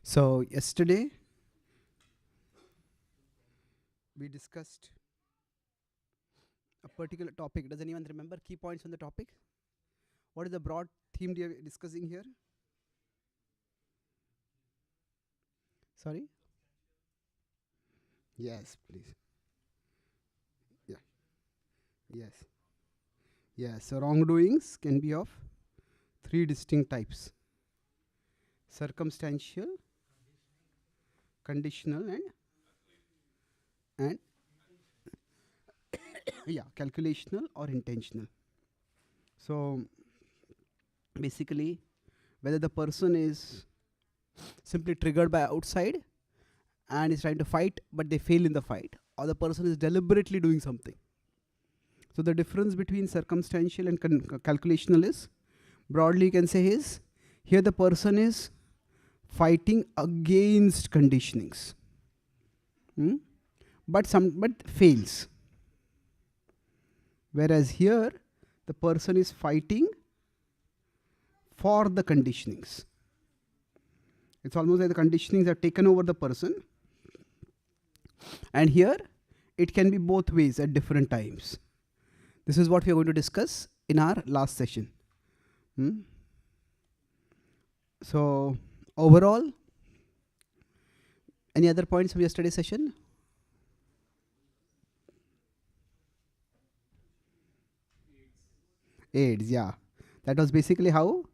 So yesterday we discussed a particular topic. Does anyone remember key points on the topic? What is the broad theme we are discussing here? Sorry? Yes, please. Yeah. Yes. Yes. So wrongdoings can be of three distinct types: circumstantial, conditional, and yeah, calculational or intentional. So basically, whether the person is simply triggered by outside and is trying to fight but they fail in the fight, or the person is deliberately doing something. So the difference between circumstantial and calculational is, broadly you can say, is here the person is fighting against conditionings, but fails, whereas here the person is fighting for the conditionings. It's almost like the conditionings have taken over the person, and here it can be both ways at different times. This is what we are going to discuss in our last session. So overall, any other points of yesterday's session? AIDS, yeah. That was basically how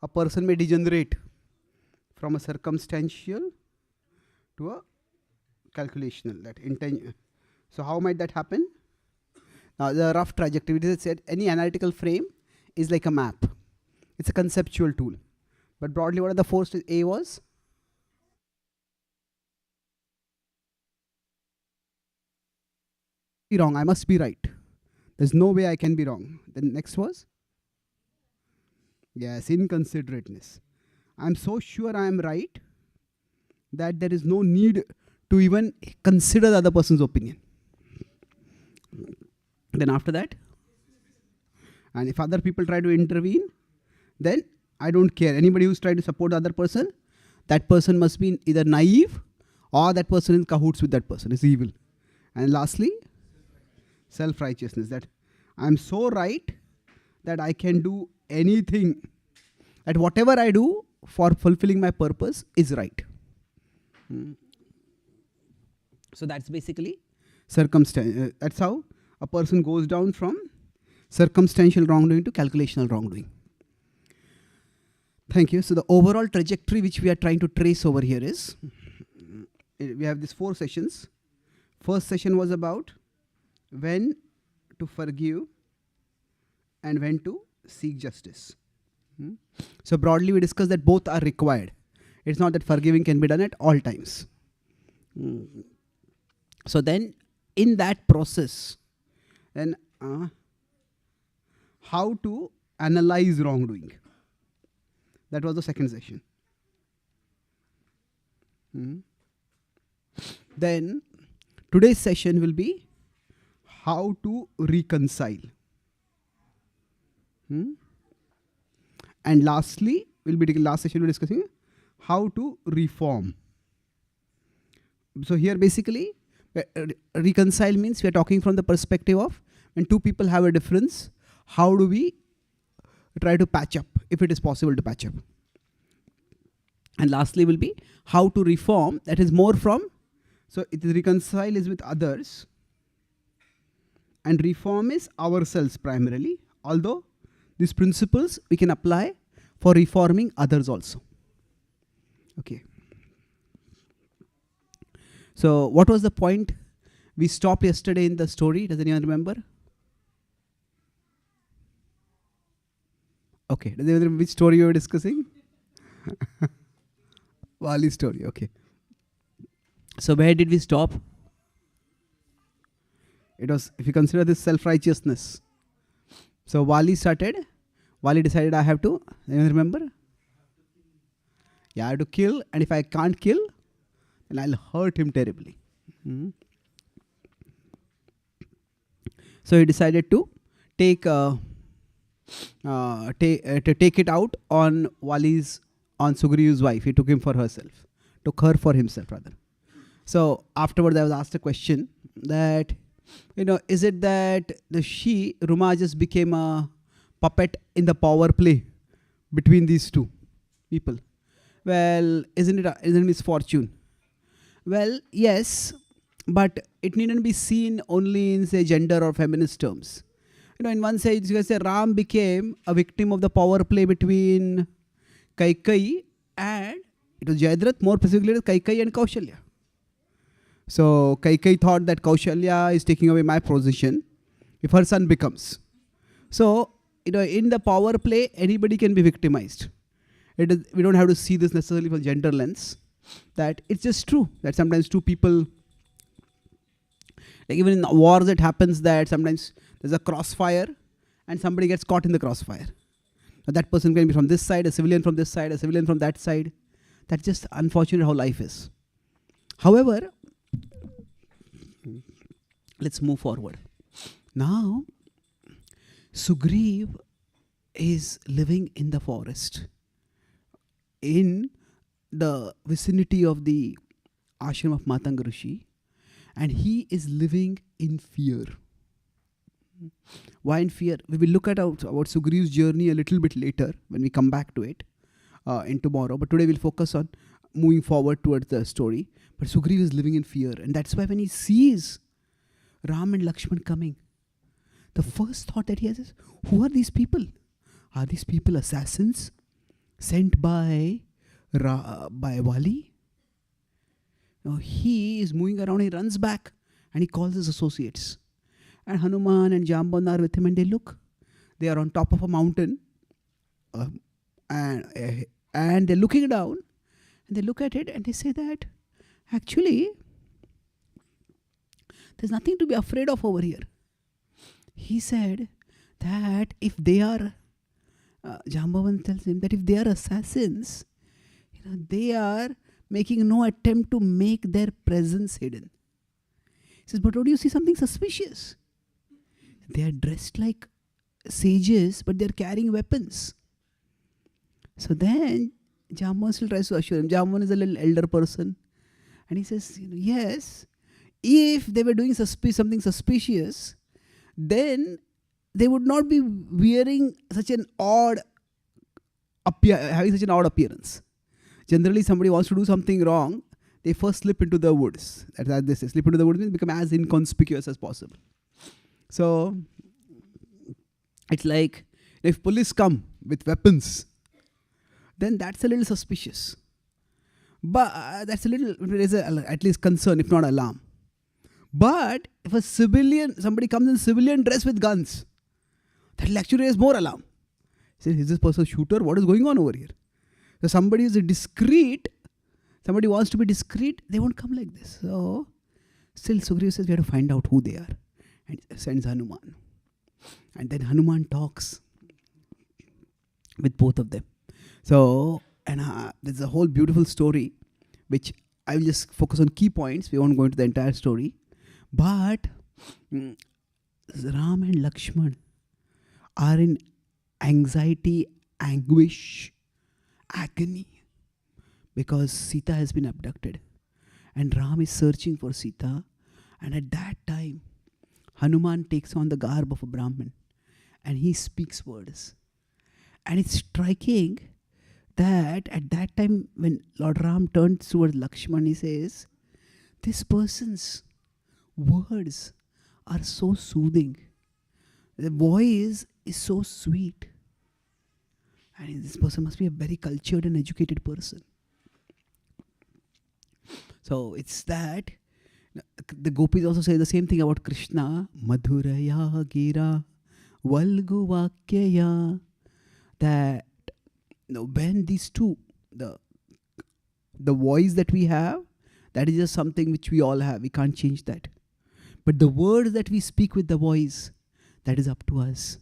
a person may degenerate from a circumstantial to a calculational, that intention. So how might that happen? Now the rough trajectory, it is said any analytical frame is like a map. It's a conceptual tool. But broadly, what are the four stages? A was be wrong, I must be right. There's no way I can be wrong. Then next was, yes, inconsiderateness. I'm so sure I am right that there is no need to even consider the other person's opinion. Then after that, and if other people try to intervene, then I don't care. Anybody who's trying to support the other person, that person must be either naive or that person in cahoots with that person, is evil. And lastly, self-righteousness, that I'm so right that I can do anything, that whatever I do for fulfilling my purpose is right. So that's basically circumstance. That's how a person goes down from circumstantial wrongdoing to calculational wrongdoing. Thank you. So the overall trajectory which we are trying to trace over here is, we have these 4 sessions. First session was about when to forgive and when to seek justice. So broadly we discussed that both are required. It's not that forgiving can be done at all times. So then in that process, then how to analyze wrongdoing. That was the second session. Then today's session will be how to reconcile. And lastly, last session we'll be discussing how to reform. So here basically, reconcile means we are talking from the perspective of when two people have a difference, how do we try to patch up, if it is possible to patch up. And lastly will be how to reform, that is more from, so it is reconcile is with others and reform is ourselves primarily, although these principles we can apply for reforming others also. Okay. So what was the point we stopped yesterday in the story? Does anyone remember? Okay. Does anyone remember which story you were discussing? Wali's story. Okay. So where did we stop? It was, if you consider this self-righteousness. So Wali decided I have to, anyone remember? Yeah, I have to kill, and if I can't kill, then I'll hurt him terribly. So he decided to take it out on Sugriv's wife. He took him for herself took her for himself rather. So afterwards I was asked a question that, is it that Ruma just became a puppet in the power play between these two people? Well, isn't it misfortune? Well, yes, but it needn't be seen only in, say, gender or feminist terms. In one sense, you can say Ram became a victim of the power play between Kaikeyi and it was Jayadratha, more specifically Kaikeyi and Kaushalya. So Kaikeyi thought that Kaushalya is taking away my position if her son becomes. So, in the power play, anybody can be victimized. We don't have to see this necessarily from gender lens. That it's just true that sometimes two people, like even in wars it happens that sometimes there's a crossfire and somebody gets caught in the crossfire. Now that person can be from this side, a civilian from this side, a civilian from that side. That's just unfortunate how life is. However, let's move forward. Now, Sugriv is living in the forest, in the vicinity of the ashram of Matanga Rishi, and he is living in fear. Why in fear? We will look at about Sugriv's journey a little bit later when we come back to it in tomorrow. But today we'll focus on moving forward towards the story. But Sugriv is living in fear, and that's why when he sees Ram and Lakshman coming, the first thought that he has is, who are these people? Are these people assassins sent by Wali? Now he is moving around, he runs back and he calls his associates. And Hanuman and Jamban are with him and they look. They are on top of a mountain and they're looking down and they look at it and they say that actually there's nothing to be afraid of over here. He said that if they are, Jambavan tells him that if they are assassins, they are making no attempt to make their presence hidden. He says, but don't you see something suspicious? They are dressed like sages, but they are carrying weapons. So then Jamban still tries to assure him. Jamban is a little elder person. And he says, yes, if they were doing something suspicious, then they would not be wearing such an odd having such an odd appearance. Generally, somebody wants to do something wrong, they first slip into the woods. That's as they say, slip into the woods means become as inconspicuous as possible. So, it's like if police come with weapons, then that's a little suspicious. But that's a little, at least concern, if not alarm. But if somebody comes in civilian dress with guns, that will actually raise more alarm. He says, is this person a shooter? What is going on over here? So somebody is somebody wants to be discreet, they won't come like this. So still Sugriv says we have to find out who they are and sends Hanuman. And then Hanuman talks with both of them. So, and there's a whole beautiful story which I will just focus on key points. We won't go into the entire story. But Ram and Lakshman are in anxiety, anguish, agony because Sita has been abducted and Ram is searching for Sita, and at that time Hanuman takes on the garb of a Brahmin and he speaks words, and it's striking that at that time when Lord Ram turns towards Lakshman, he says, this person's words are so soothing, the voice is so sweet. And this person must be a very cultured and educated person. So it's that. The gopis also say the same thing about Krishna. Madhuraya gira valgu vakyaya. That when these two, the voice that we have, that is just something which we all have. We can't change that. But the words that we speak with the voice, that is up to us.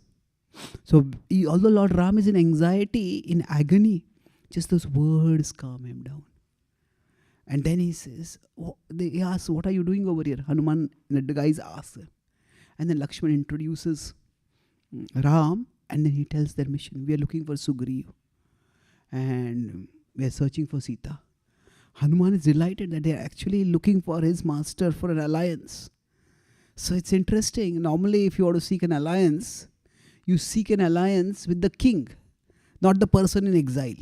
So, although Lord Ram is in anxiety, in agony, just those words calm him down. And then he says, he asks, what are you doing over here? Hanuman, the guys ask. And then Lakshman introduces Ram, and then he tells their mission. We are looking for Sugriv and we are searching for Sita. Hanuman is delighted that they are actually looking for his master for an alliance. So it's interesting. Normally, if you want to seek an alliance, you seek an alliance with the king, not the person in exile.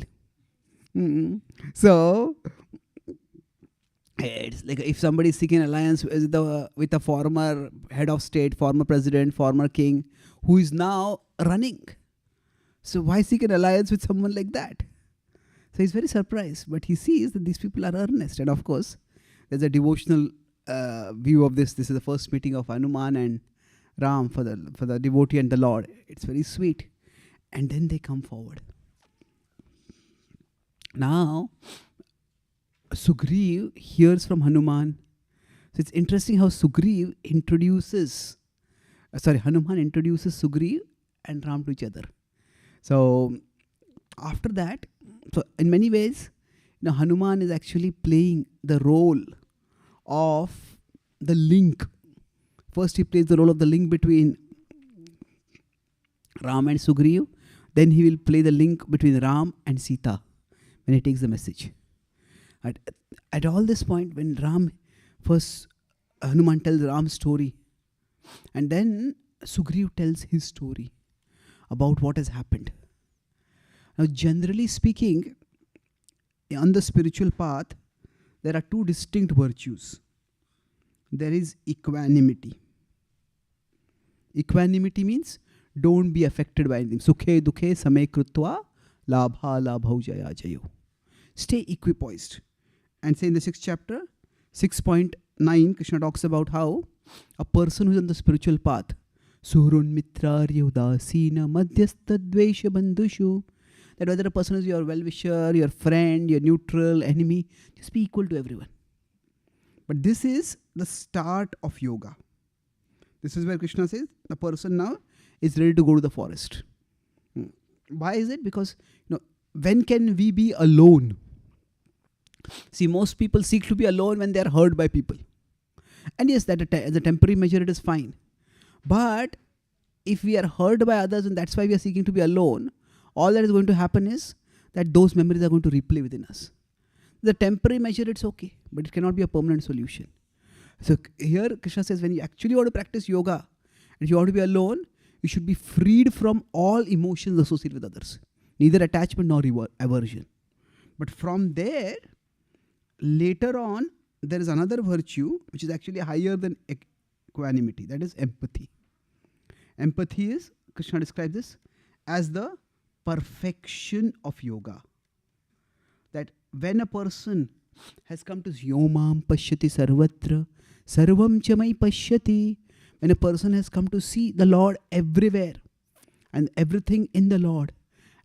So it's like if somebody is seeking an alliance with a former head of state, former president, former king, who is now running. So why seek an alliance with someone like that? So he's very surprised, but he sees that these people are earnest. And of course, there's a devotional view of this. This is the first meeting of Hanuman and Ram for the devotee and the Lord. It's very sweet. And then they come forward. Now, Sugriv hears from Hanuman. So it's interesting how Hanuman introduces Sugriv and Ram to each other. So after that, so in many ways, Hanuman is actually playing the role of the link. First he plays the role of the link between Ram and Sugriv. Then he will play the link between Ram and Sita when he takes the message. At all this point, when Hanuman tells Ram's story, and then Sugriv tells his story about what has happened. Now, generally speaking, on the spiritual path, there are two distinct virtues. There is equanimity. Equanimity means don't be affected by anything. Sukhe dukhe samay krutva labha labhau jaya jayo. Stay equipoised. And say in the 6th chapter, 6.9, Krishna talks about how a person who is on the spiritual path, surun mitrarya udasina madhyastha dvesha bandhushu, that whether a person is your well-wisher, your friend, your neutral, enemy, just be equal to everyone. But this is the start of yoga. This is where Krishna says the person now is ready to go to the forest. Why is it? Because when can we be alone? See, most people seek to be alone when they are heard by people. And yes, that as a temporary measure, it is fine. But if we are heard by others and that's why we are seeking to be alone, all that is going to happen is that those memories are going to replay within us. The temporary measure, it's okay, but it cannot be a permanent solution. So here Krishna says, when you actually want to practice yoga, and if you want to be alone, you should be freed from all emotions associated with others. Neither attachment nor aversion. But from there, later on, there is another virtue which is actually higher than equanimity. That is empathy. Empathy is, Krishna describes this as the perfection of yoga. That when a person has come to Yomam Pashyati Sarvatra, Sarvam Chamai Pashyati, when a person has come to see the Lord everywhere and everything in the Lord,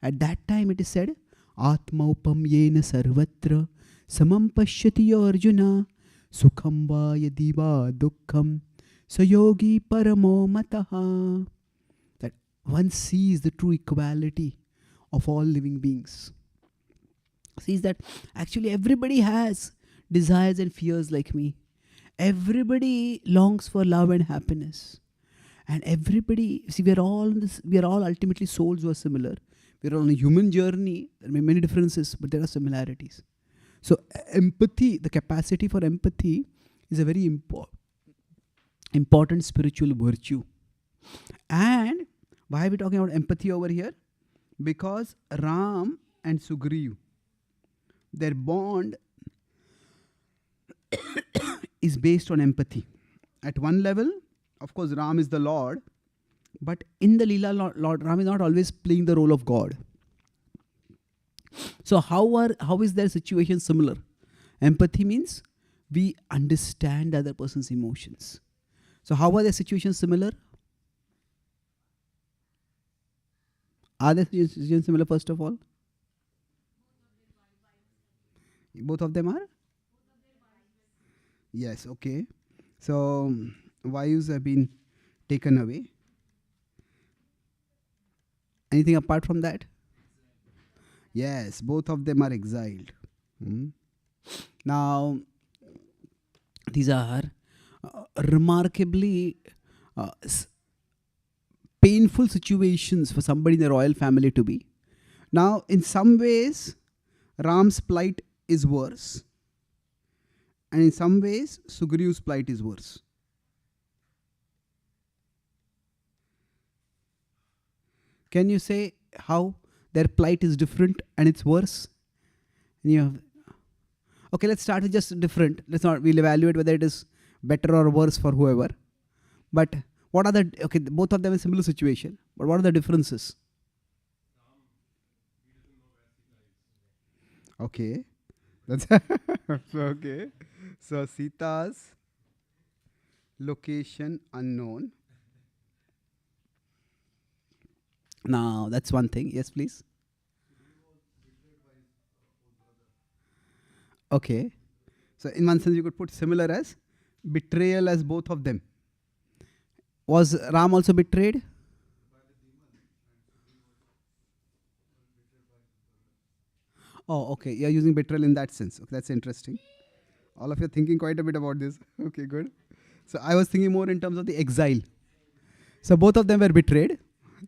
at that time it is said, Atma Upam Yena Sarvatra, Samam Pashyati Arjuna, Sukham Va Yadi Va Dukkham, Sayogi Paramo Mataha. That one sees the true equality of all living beings. Sees that actually everybody has desires and fears like me. Everybody longs for love and happiness. And everybody, see, we are all ultimately souls who are similar. We are on a human journey. There may be many differences, but there are similarities. So empathy, the capacity for empathy is a very important spiritual virtue. And why are we talking about empathy over here? Because Ram and Sugriv, their bond is based on empathy. At one level, of course, Ram is the Lord, but in the Leela, Lord Ram is not always playing the role of God. So how is their situation similar? Empathy means we understand the other person's emotions. So how are their situations similar? Are their situations similar first of all? Both of them are? Yes, okay. So Vayus have been taken away. Anything apart from that? Yes, both of them are exiled. Now, these are remarkably painful situations for somebody in the royal family to be. Now, in some ways, Ram's plight is worse. And in some ways, Sugriva's plight is worse. Can you say how their plight is different and it's worse? And you have, okay, let's start with just different. We'll evaluate whether it is better or worse for whoever. But what are the, okay, both of them in similar situation, but what are the differences? Okay. That's okay. So Sita's location unknown. Now that's one thing. Yes, please. Okay. So in one sense you could put similar as betrayal as both of them. Was Ram also betrayed? Oh, okay. You're using betrayal in that sense. Okay, that's interesting. All of you are thinking quite a bit about this. Okay, good. So I was thinking more in terms of the exile. So both of them were betrayed.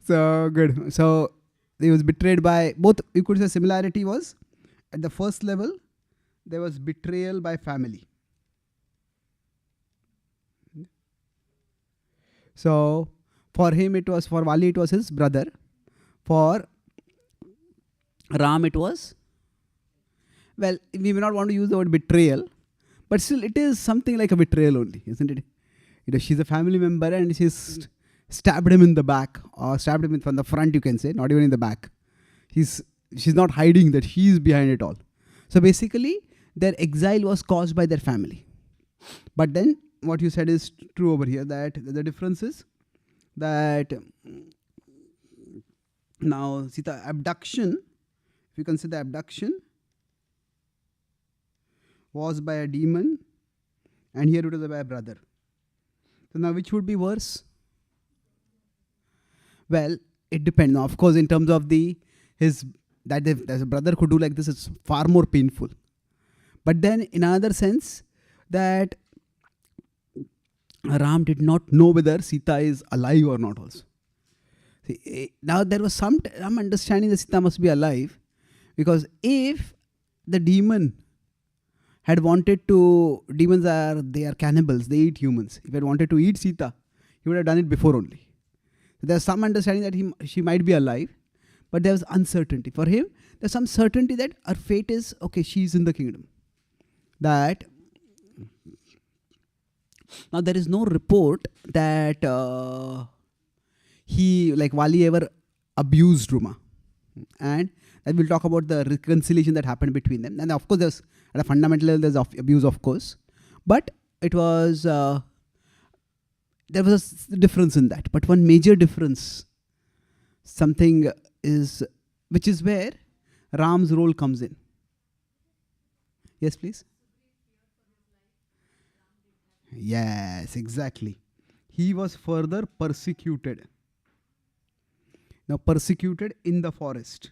So good. So he was betrayed by both. You could say similarity was at the first level, there was betrayal by family. So for him it was, for Vali it was his brother. For Ram it was, well, we may not want to use the word betrayal, but still it is something like a betrayal only, isn't it? You know, she's a family member and she's stabbed him in the back, or stabbed him from the front, you can say, not even in the back. She's not hiding that he is behind it all. So basically, their exile was caused by their family. But then what you said is true over here, that the difference is that now Sita abduction, if you consider abduction, was by a demon, and here it was by a brother. So now which would be worse? Well, it depends. Now, of course, in terms of there's a brother could do like this, it's far more painful. But then in another sense, that Ram did not know whether Sita is alive or not also. See, now there was some understanding that Sita must be alive, because if the demon had wanted to, they are cannibals, they eat humans. If he had wanted to eat Sita, he would have done it before only. There's some understanding that she might be alive, but there was uncertainty. For him, there's some certainty that her fate is, okay, she's in the kingdom. That now there is no report that Vali ever abused Ruma. And we'll talk about the reconciliation that happened between them. And of course, there's at a fundamental level, there's abuse, of course. But it was, there was a difference in that. But one major difference, which is where Ram's role comes in. Yes, please. Yes, exactly. He was further persecuted. Now, persecuted in the forest.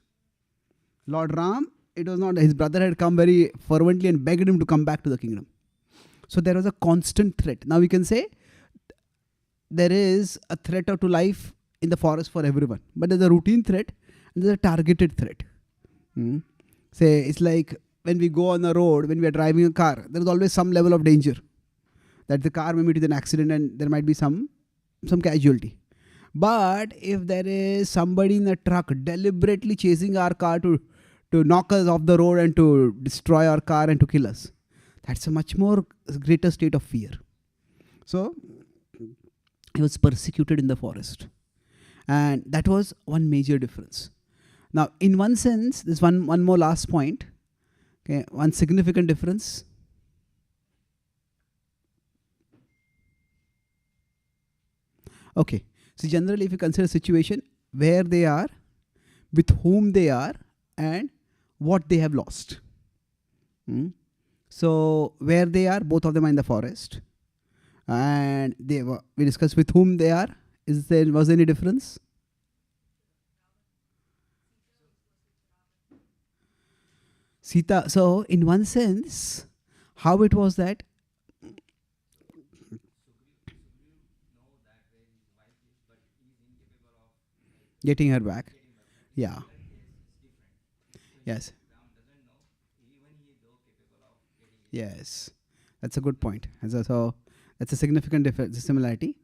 Lord Ram, it was not, his brother had come very fervently and begged him to come back to the kingdom. So there was a constant threat. Now we can say there is a threat to life in the forest for everyone. But there's a routine threat and there's a targeted threat. Say, it's like when we go on the road, when we are driving a car, there is always some level of danger. That the car may meet with an accident and there might be some casualty. But if there is somebody in a truck deliberately chasing our car to knock us off the road and to destroy our car and to kill us, that's a much more greater state of fear. So he was persecuted in the forest. And that was one major difference. Now, in one sense, there's one more last point. Okay, one significant difference. Okay, so generally if you consider a situation where they are, with whom they are, and what they have lost. So where they are, both of them are in the forest. And we discussed with whom they are. Was there any difference? Sita, so in one sense, how it was that getting her back. Yeah. Yes. Yes. That's a good point. So that's a significant similarity.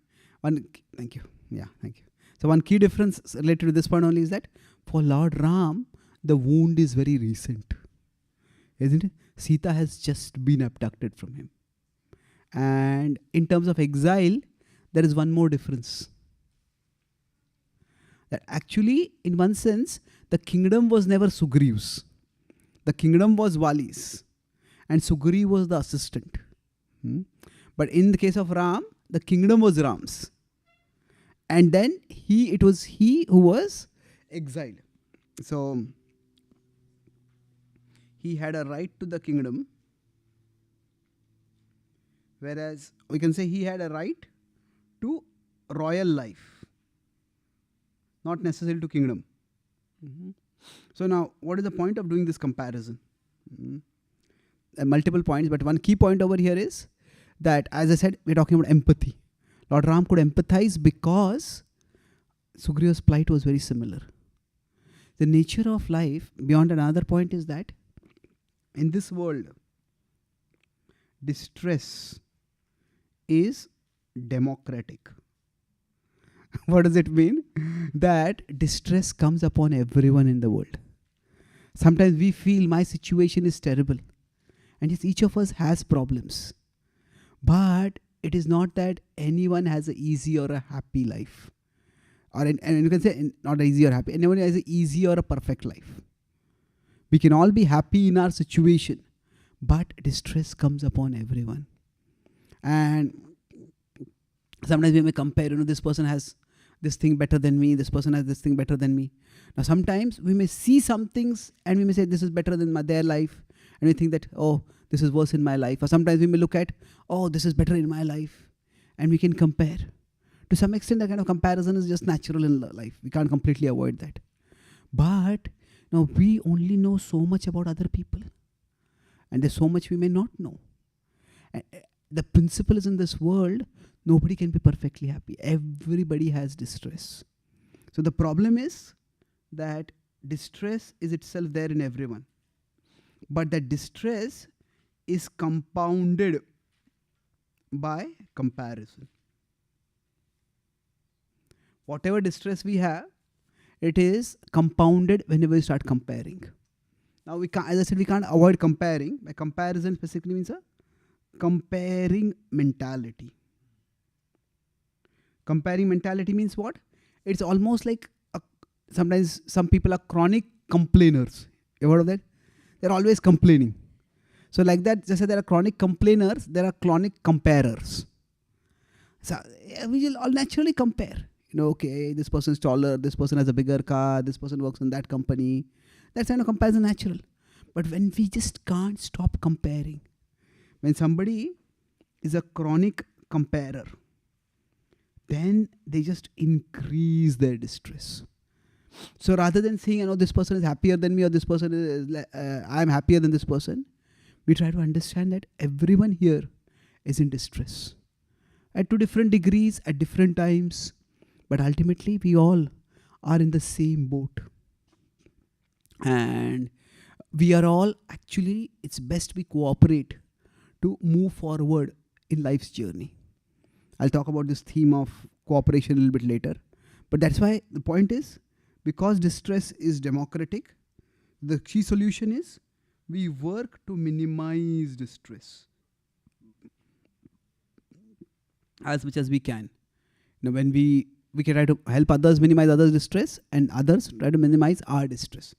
Thank you. Yeah, thank you. So one key difference related to this point only is that for Lord Ram, the wound is very recent, isn't it? Sita has just been abducted from him. And in terms of exile, there is one more difference. That actually, in one sense, the kingdom was never Sugriv's. The kingdom was Vali's. And Sugriv was the assistant. But in the case of Ram, the kingdom was Ram's. And then it was he who was exiled. So he had a right to the kingdom, whereas we can say he had a right to royal life, not necessarily to kingdom. So now, what is the point of doing this comparison? Multiple points, but one key point over here is that, as I said, we're talking about empathy. Lord Ram could empathize because Sugriv's plight was very similar. The nature of life, beyond another point, is that in this world, distress is democratic. What does it mean? That distress comes upon everyone in the world. Sometimes we feel my situation is terrible. And yes, each of us has problems. But it is not that anyone has an easy or a happy life. And you can say not easy or happy. Anyone has an easy or a perfect life. We can all be happy in our situation. But distress comes upon everyone. And sometimes we may compare, this person has this thing better than me, this person has this thing better than me. Now sometimes we may see some things and we may say this is better than their life. And we think that, oh, this is worse in my life. Or sometimes we may look at, oh, this is better in my life. And we can compare. To some extent, that kind of comparison is just natural in life. We can't completely avoid that. But now we only know so much about other people. And there's so much we may not know. And the principle is, in this world, nobody can be perfectly happy. Everybody has distress. So the problem is that distress is itself there in everyone. But that distress is compounded by comparison. Whatever distress we have, it is compounded whenever we start comparing. Now, as I said, we can't avoid comparing. By comparison, basically means a comparing mentality. Comparing mentality means what? It's almost like sometimes some people are chronic complainers. You heard of that? They're always complaining. So like that, just as there are chronic complainers, there are chronic comparers. So we will all naturally compare. Okay, this person is taller, this person has a bigger car, this person works in that company. That's kind of comparison natural. But when we just can't stop comparing, when somebody is a chronic comparer, then they just increase their distress. So rather than saying, this person is happier than me, or this person is, I'm happier than this person, we try to understand that everyone here is in distress. At two different degrees, at different times, but ultimately we all are in the same boat. And we are all, actually, it's best we cooperate to move forward in life's journey. I'll talk about this theme of cooperation a little bit later. But that's why the point is, because distress is democratic, the key solution is we work to minimize distress as much as we can. When we can try to help others minimize others' distress, and others try to minimize our distress.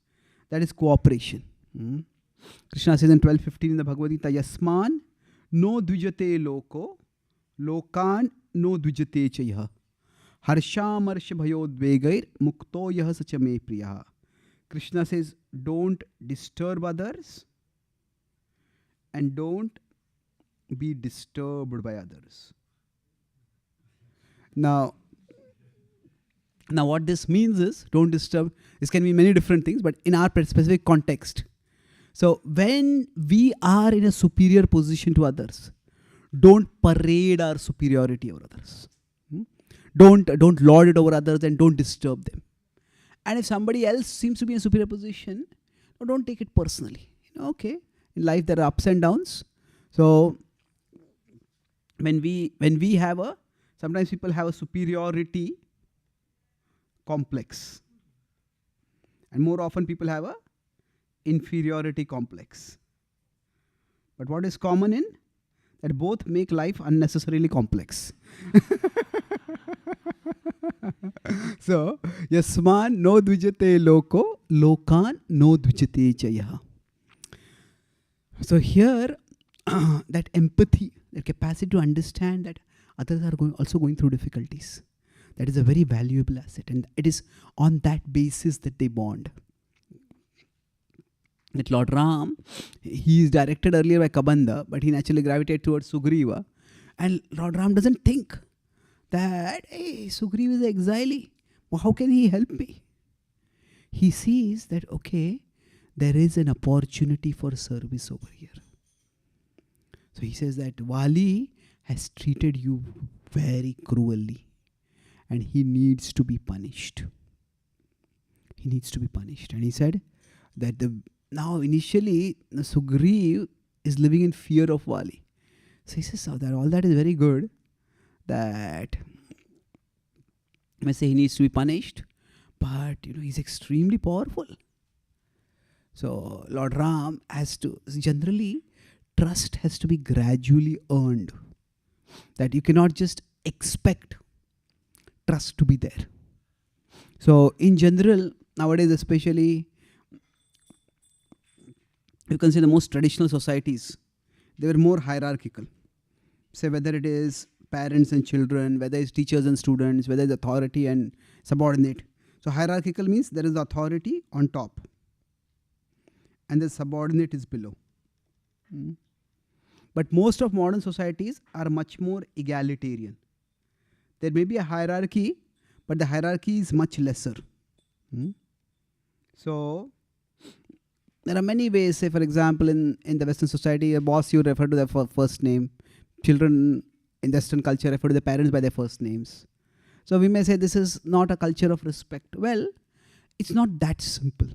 That is cooperation. Krishna says in 12:15 in the Bhagavad Gita, Yasman no dvijate loko, lokan no dvijate chayah. Harshamarsha bhayodvegair mukto yah sachame priyaha. Krishna says, don't disturb others and don't be disturbed by others. Now what this means is, don't disturb. This can mean many different things, but in our specific context. So when we are in a superior position to others, don't parade our superiority over others. Don't lord it over others, and don't disturb them. And if somebody else seems to be in a superior position, don't take it personally. Okay, in life there are ups and downs. So when we have a, sometimes people have a superiority complex, and more often people have a inferiority complex. But what is common in that both make life unnecessarily complex. So, yasman no dvijate loko, lokan no dvijate chaya. So here, that empathy, that capacity to understand that others are also going through difficulties, that is a very valuable asset, and it is on that basis that they bond. That Lord Ram, he is directed earlier by Kabanda, but he naturally gravitated towards Sugriva. And Lord Ram doesn't think that, hey, Sugriva is exile. Well, how can he help me? He sees that, okay, there is an opportunity for service over here. So he says that Wali has treated you very cruelly, and he needs to be punished. He needs to be punished. And he said that now initially Sugriv is living in fear of Wali. So he says, that all that is very good, that I say he needs to be punished, but he's extremely powerful. So Lord Ram has to, generally trust has to be gradually earned. That you cannot just expect trust to be there. So in general, nowadays especially, you can see the most traditional societies, they were more hierarchical. Say whether it is parents and children, whether it's teachers and students, whether it's authority and subordinate. So hierarchical means there is authority on top and the subordinate is below. But most of modern societies are much more egalitarian. There may be a hierarchy, but the hierarchy is much lesser. So there are many ways. Say for example, in the Western society, a boss, you refer to their first name. Children in Western culture refer to their parents by their first names. So we may say this is not a culture of respect. Well, it's not that simple.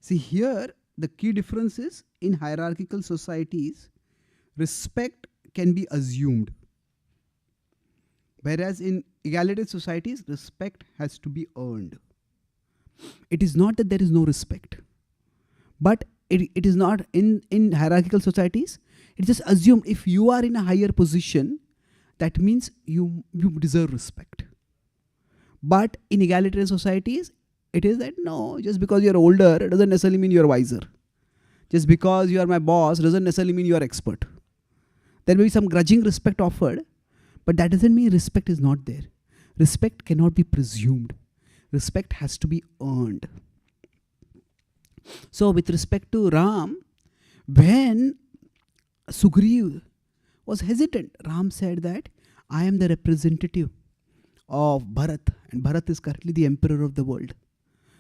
See here, the key difference is in hierarchical societies, respect can be assumed. Whereas in egalitarian societies, respect has to be earned. It is not that there is no respect. But it is not in hierarchical societies. It's just assumed if you are in a higher position, that means you deserve respect. But in egalitarian societies, it is that no, just because you're older, it doesn't necessarily mean you're wiser. Just because you are my boss doesn't necessarily mean you're expert. There may be some grudging respect offered, but that doesn't mean respect is not there. Respect cannot be presumed. Respect has to be earned. So with respect to Ram, when Sugriv was hesitant, Ram said that I am the representative of Bharat, and Bharat is currently the emperor of the world.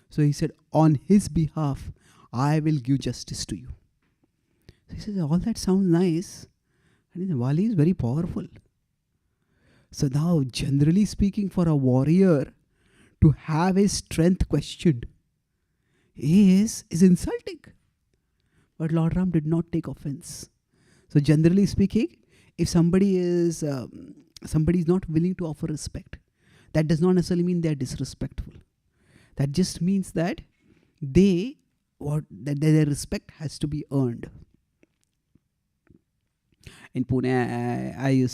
So he said, on his behalf, I will give justice to you. So he says, all that sounds nice. And Wali is very powerful. So now, generally speaking, for a warrior to have his strength questioned is insulting. But Lord Ram did not take offense. So generally speaking, if somebody is not willing to offer respect, that does not necessarily mean they are disrespectful. That just means that their respect has to be earned. In Pune, and I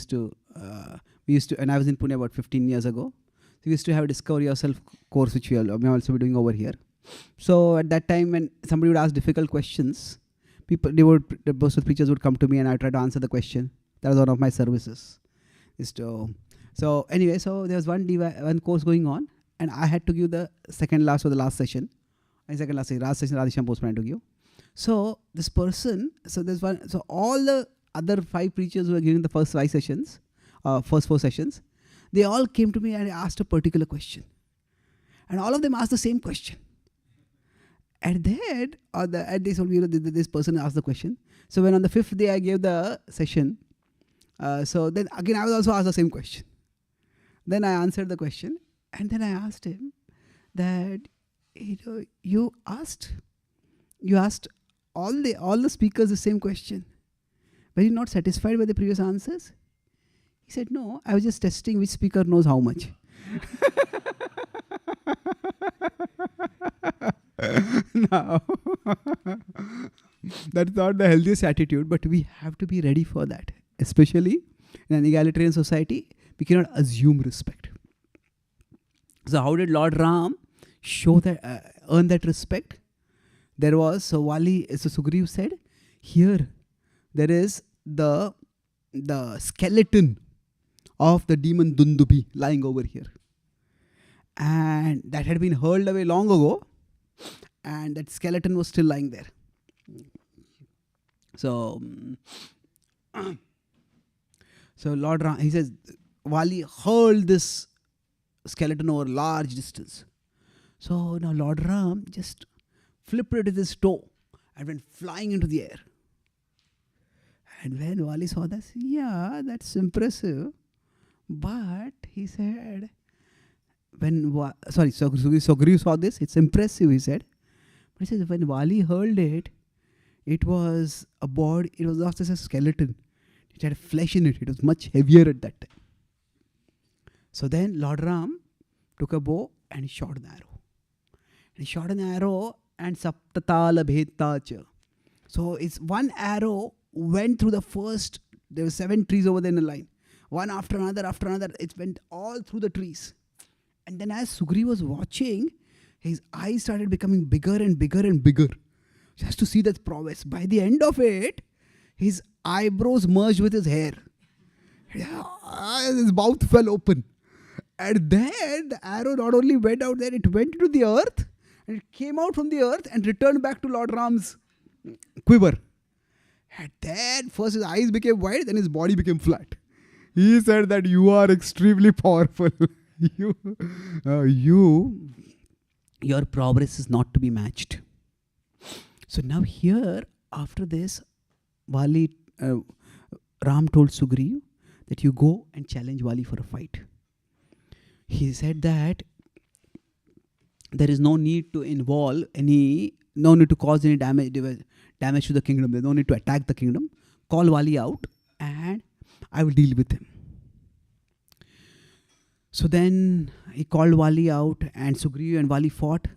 was in Pune about 15 years ago. So we used to have a Discover Yourself course, which we may also be doing over here. So at that time, when somebody would ask difficult questions, most of the preachers would come to me and I try to answer the question. That was one of my services. So anyway, so there was one course going on, and I had to give the second last or the last session. Last session, Radhisham Postman to give. So this person, so all the other 5 preachers who were giving the first 5 sessions, first 4 sessions, they all came to me and asked a particular question. And all of them asked the same question. And then, they told me, this person asked the question. So when on the 5th day I gave the session, so then again I was also asked the same question. Then I answered the question, and then I asked him that, you asked all the speakers the same question. Were you not satisfied with the previous answers? He said, no, I was just testing which speaker knows how much. Now, that's not the healthiest attitude, but we have to be ready for that. Especially in an egalitarian society, we cannot assume respect. So how did Lord Ram show that, earn that respect? There was, so Sugriv said, here there is the skeleton of the demon Dundubi lying over here. And that had been hurled away long ago, and that skeleton was still lying there. So Lord Ram, he says, Wali hurled this skeleton over large distance. So now Lord Ram just flipped it with his toe and went flying into the air. And when Wali saw this, yeah, that's impressive. But he said, Sugriv saw this, it's impressive, he said. But he says, when Wali hurled it, it was a body, it was not just a skeleton. It had flesh in it. It was much heavier at that time. So then Lord Ram took a bow and he shot an arrow. And he shot an arrow and saptatala bhetacha. So it's one arrow went through the first, there were 7 trees over there in a line. One after another, it went all through the trees. And then as Sugriv was watching, his eyes started becoming bigger and bigger and bigger. Just to see that prowess. By the end of it, his eyebrows merged with his hair. His mouth fell open. And then the arrow not only went out there, it went into the earth. And it came out from the earth and returned back to Lord Ram's quiver. And then first his eyes became wide, then his body became flat. He said that you are extremely powerful. Your progress is not to be matched. So now here, after this, Ram told Sugriv that you go and challenge Wali for a fight. He said that there is no need to no need to cause any damage to the kingdom. There's no need to attack the kingdom. Call Wali out and I will deal with him. So then he called Wali out and Sugriv and Wali fought.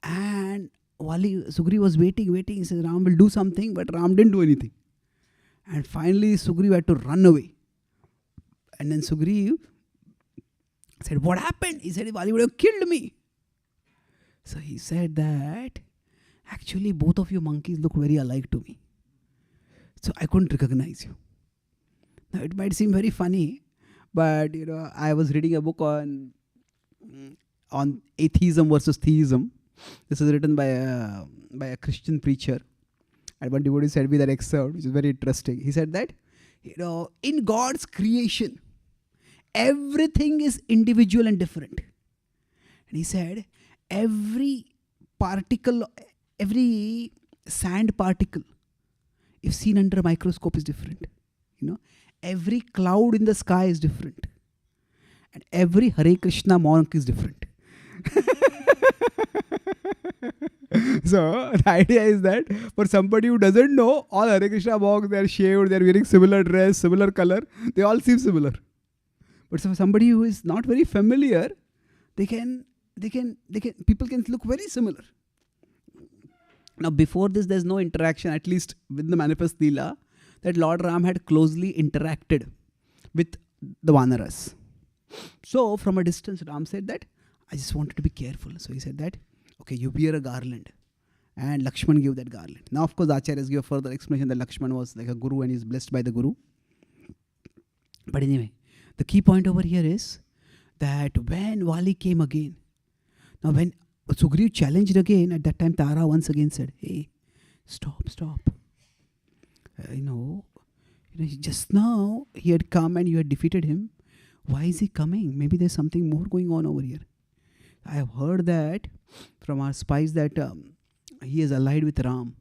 And Sugriv was waiting. He said, Ram will do something, but Ram didn't do anything. And finally, Sugriv had to run away. And then Sugriv said, what happened? He said, Wali would have killed me. So he said that, actually, both of you monkeys look very alike to me. So I couldn't recognize you. Now, it might seem very funny, but, I was reading a book on atheism versus theism. This is written by a Christian preacher. And one devotee sent me that excerpt, which is very interesting. He said that, in God's creation, everything is individual and different. And he said, every sand particle, if seen under a microscope, is different. Every cloud in the sky is different. And every Hare Krishna monk is different. So the idea is that for somebody who doesn't know, all Hare Krishna monks, they are shaved, they are wearing similar dress, similar color, they all seem similar. But for somebody who is not very familiar, people can look very similar. Now before this, there's no interaction, at least with the manifest Leela, that Lord Ram had closely interacted with the Vanaras. So from a distance, Ram said that, I just wanted to be careful. So he said that, okay, you wear a garland. And Lakshman gave that garland. Now, of course, Acharyas give a further explanation that Lakshman was like a guru and is blessed by the guru. But anyway, the key point over here is that when Wali came again, now when Sugriv challenged again, at that time Tara once again said, hey, stop. Just now he had come and you had defeated him. Why is he coming? Maybe there's something more going on over here. I have heard that from our spies that he is allied with Ram.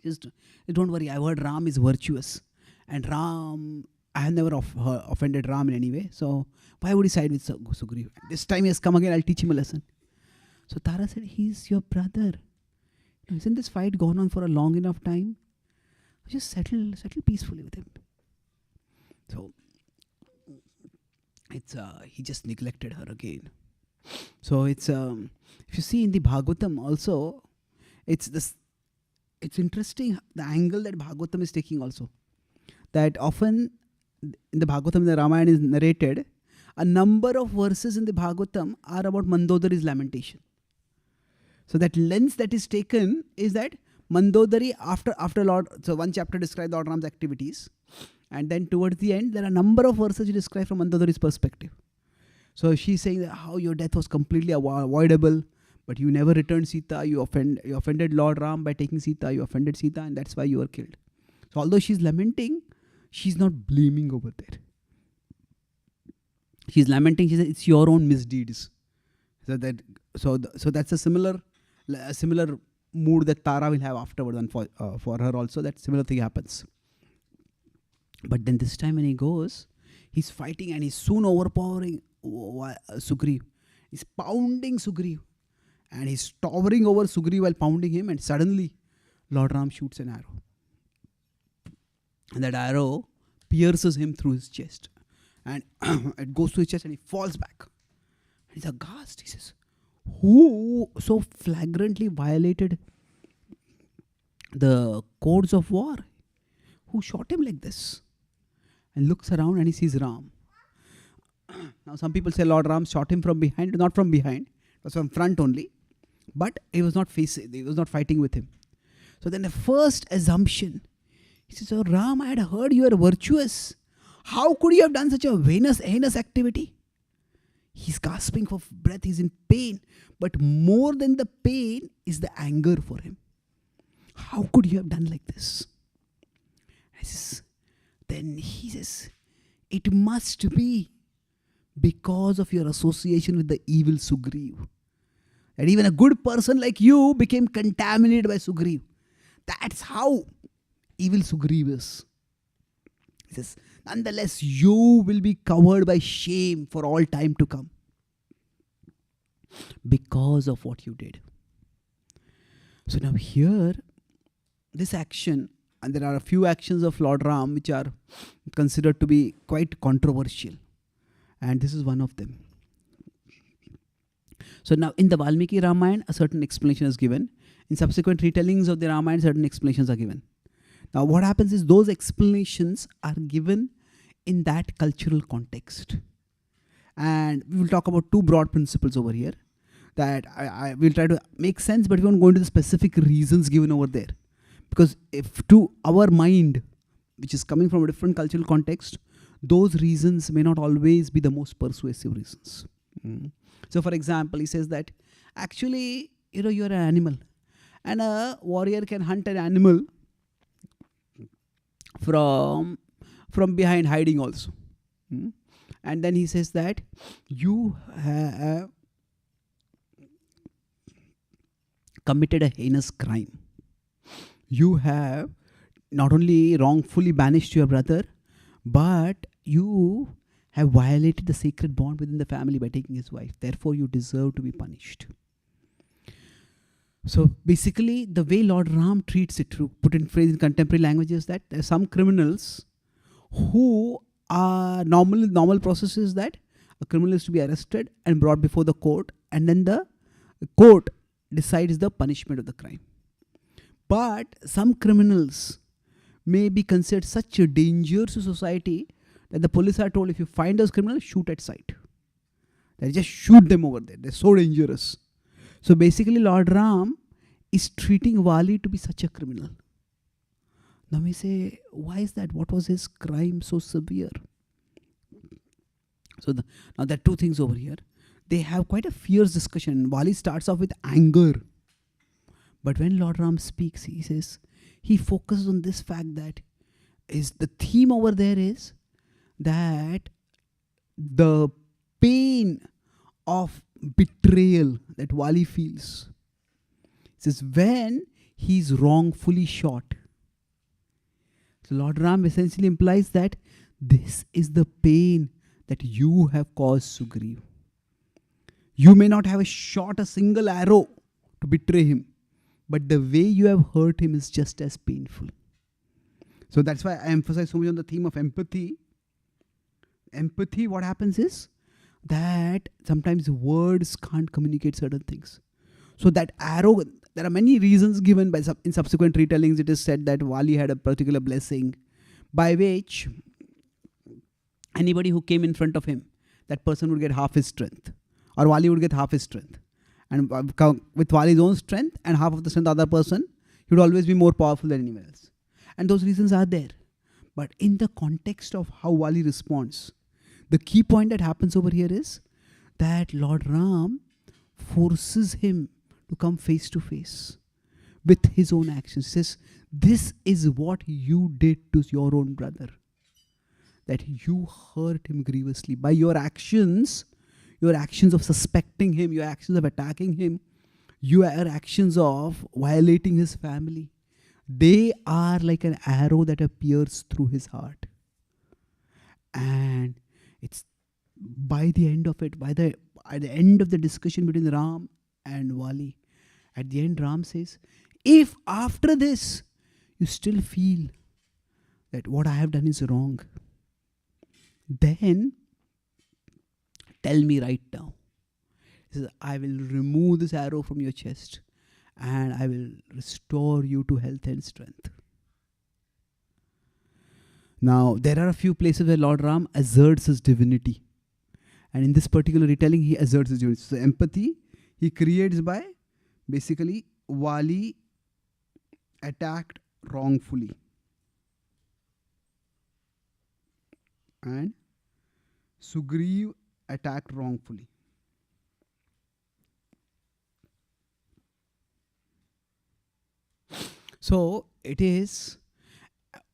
Just don't worry, I've heard Ram is virtuous. And Ram, I have never offended Ram in any way. So why would he side with Sugriv? This time he has come again, I'll teach him a lesson. So Tara said, he's your brother. Isn't this fight gone on for a long enough time? Just settle peacefully with him. So it's he just neglected her again. So it's if you see in the Bhagavatam also, it's this. It's interesting the angle that Bhagavatam is taking also. That often in the Bhagavatam, the Ramayana is narrated. A number of verses in the Bhagavatam are about Mandodari's lamentation. So that lens that is taken is that Mandodari after Lord. So one chapter describes Lord Ram's activities, and then towards the end there are a number of verses you describe from Mandodari's perspective. So she's saying that how your death was completely avoidable, but you never returned Sita. You offended Lord Ram by taking Sita. You offended Sita, and that's why you were killed. So although she's lamenting, she's not blaming over there. She's lamenting. She says it's your own misdeeds. So that's a similar mood that Tara will have afterwards, and for her also that similar thing happens. But then this time when he goes, he's fighting and he's soon overpowering Sugriv. He's pounding Sugriv. And he's towering over Sugriv while pounding him, and suddenly Lord Ram shoots an arrow. And that arrow pierces him through his chest. And it goes to his chest and he falls back. And he's aghast. He says, who so flagrantly violated the codes of war? Who shot him like this? And looks around and he sees Ram. Now some people say Lord Ram shot him from behind. Not from behind. It was from front only. But he was not fighting with him. So then the first assumption, he says, oh Ram, I had heard you are virtuous. How could you have done such a heinous activity? He's gasping for breath, he's in pain. But more than the pain is the anger for him. How could you have done like this? Then he says, it must be because of your association with the evil Sugriv. That even a good person like you became contaminated by Sugriv. That's how evil Sugriv is. He says, nonetheless, you will be covered by shame for all time to come. Because of what you did. So now here, this action, and there are a few actions of Lord Ram which are considered to be quite controversial. And this is one of them. So now in the Valmiki Ramayana, a certain explanation is given. In subsequent retellings of the Ramayana, certain explanations are given. Now what happens is those explanations are given in that cultural context. And we will talk about two broad principles over here that I will try to make sense, but we won't go into the specific reasons given over there. Because if to our mind, which is coming from a different cultural context, those reasons may not always be the most persuasive reasons. So for example, he says that actually, you're an animal. And a warrior can hunt an animal from behind, hiding also. And then he says that you have committed a heinous crime. You have not only wrongfully banished your brother, but you have violated the sacred bond within the family by taking his wife. Therefore, you deserve to be punished. So basically, the way Lord Ram treats it, to put in phrase in contemporary language, is that there are some criminals who are normal process is that a criminal is to be arrested and brought before the court, and then the court decides the punishment of the crime. But some criminals may be considered such a danger to society that the police are told, if you find those criminals, shoot at sight. They just shoot them over there. They're so dangerous. So basically, Lord Ram is treating Vali to be such a criminal. Now we say, why is that? What was his crime so severe? So now there are two things over here. They have quite a fierce discussion. Vali starts off with anger. But when Lord Ram speaks, he says, he focuses on this fact that is the theme over there is that the pain of betrayal that Vali feels. He says, when he's wrongfully shot. So Lord Ram essentially implies that this is the pain that you have caused Sugriv. You may not have shot a single arrow to betray him, but the way you have hurt him is just as painful. So that's why I emphasize so much on the theme of empathy, empathy, what happens is that sometimes words can't communicate certain things. So that arrow, there are many reasons given by in subsequent retellings. It is said that Wali had a particular blessing by which anybody who came in front of him, that person would get half his strength, or Wali would get half his strength. And with Wali's own strength and half of the strength of the other person, he would always be more powerful than anyone else. And those reasons are there. But in the context of how Wali responds, the key point that happens over here is that Lord Ram forces him to come face to face with his own actions. He says, this is what you did to your own brother. That you hurt him grievously by your actions of suspecting him, your actions of attacking him, your actions of violating his family. They are like an arrow that appears through his heart. And it's by the end of it, at the end of the discussion between Ram and Wali, at the end Ram says, if after this you still feel that what I have done is wrong, then tell me right now. He says, I will remove this arrow from your chest and I will restore you to health and strength. Now, there are a few places where Lord Ram asserts his divinity. And in this particular retelling, he asserts his divinity. So, empathy he creates by basically Wali attacked wrongfully. And Sugriv attacked wrongfully. So it is,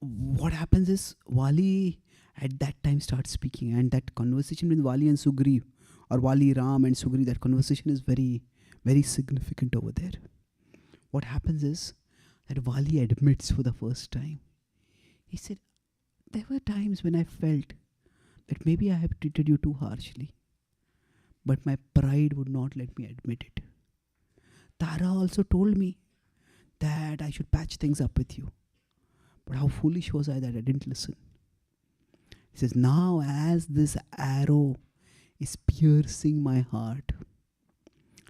what happens is Wali at that time starts speaking, and that conversation with Wali and Sugriv, or Wali, Ram and Sugriv, that conversation is very, very significant over there. What happens is that Wali admits for the first time. He said, there were times when I felt that maybe I have treated you too harshly, but my pride would not let me admit it. Tara also told me that I should patch things up with you. But how foolish was I that I didn't listen. He says, now as this arrow is piercing my heart,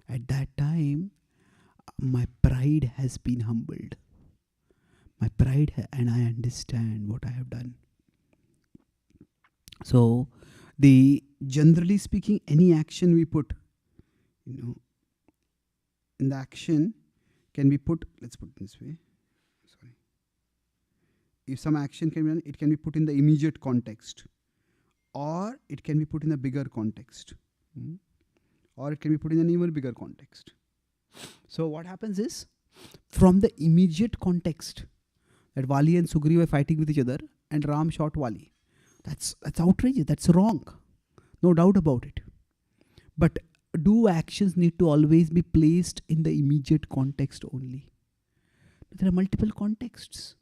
at that time, my pride has been humbled. My pride, and I understand what I have done. So, generally speaking, any action we put, in the action can be put, let's put it this way. Sorry. If some action can be done, it can be put in the immediate context, or it can be put in a bigger context, or it can be put in an even bigger context. So what happens is, from the immediate context, that Wali and Sugriv were fighting with each other, and Ram shot Wali. That's outrageous. That's wrong. No doubt about it. But do actions need to always be placed in the immediate context only? There are multiple contexts.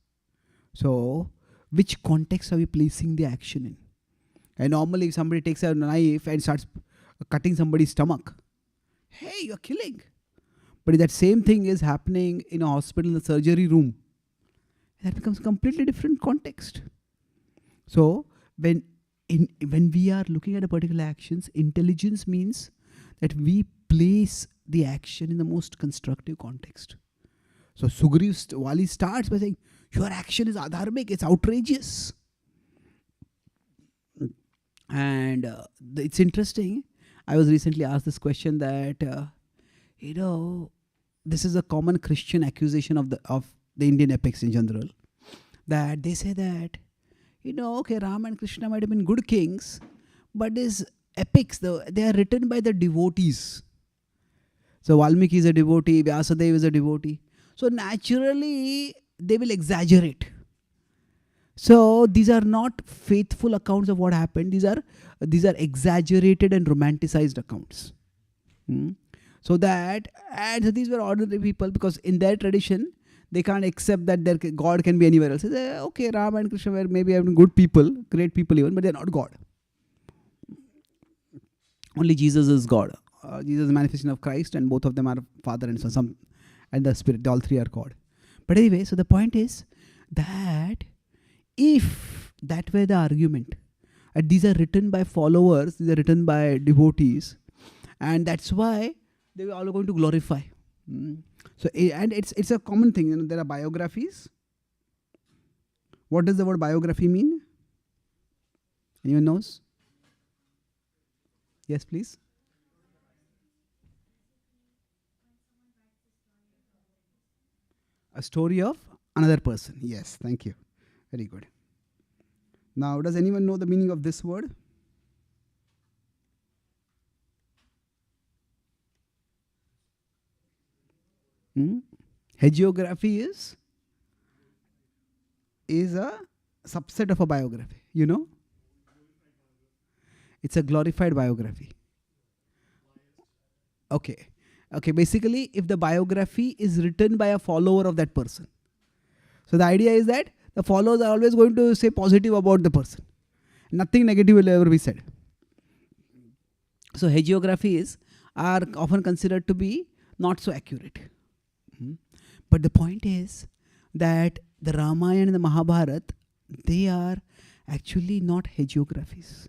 So, which context are we placing the action in? And normally if somebody takes a knife and starts cutting somebody's stomach, hey, you're killing. But if that same thing is happening in a hospital, in the surgery room, that becomes a completely different context. So, when we are looking at a particular actions, intelligence means that we place the action in the most constructive context. So Wali starts by saying, your action is adharmic, it's outrageous. And it's interesting, I was recently asked this question that, this is a common Christian accusation of the Indian epics in general, that they say that, Ram and Krishna might have been good kings, but these epics, they are written by the devotees. So Valmiki is a devotee, Vyasadeva is a devotee. So naturally, they will exaggerate. So these are not faithful accounts of what happened. These are exaggerated and romanticized accounts. So these were ordinary people, because in their tradition, they can't accept that their God can be anywhere else. They say, okay, Ram and Krishna were maybe having good people, great people even, but they're not God. Only Jesus is God. Jesus is the manifestation of Christ, and both of them are Father and Son, and the Spirit. All three are God. But anyway, so the point is that if that were the argument, And these are written by followers, these are written by devotees, and that's why they are all going to glorify. So, and it's a common thing. There are biographies. What does the word biography mean? Anyone knows? Yes, please. A story of another person. Yes, thank you. Very good. Now, does anyone know the meaning of this word? Hagiography is a subset of a biography. You know? It's a glorified biography. Okay. Okay, basically, if the biography is written by a follower of that person. So the idea is that the followers are always going to say positive about the person. Nothing negative will ever be said. So hagiographies are often considered to be not so accurate. But the point is that the Ramayana and the Mahabharata, they are actually not hagiographies.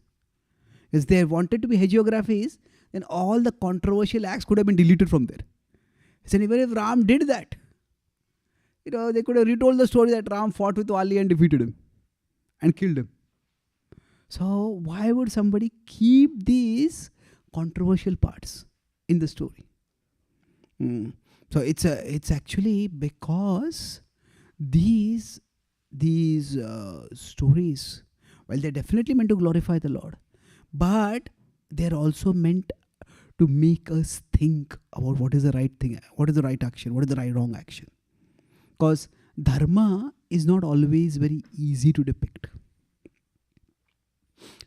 If they wanted to be hagiographies, then all the controversial acts could have been deleted from there. So even if Ram did that, they could have retold the story that Ram fought with Vali and defeated him and killed him. So why would somebody keep these controversial parts in the story? So it's actually because these stories, well, they're definitely meant to glorify the Lord, but they're also meant to make us think about what is the right thing, what is the right action, what is the wrong action. Because dharma is not always very easy to depict.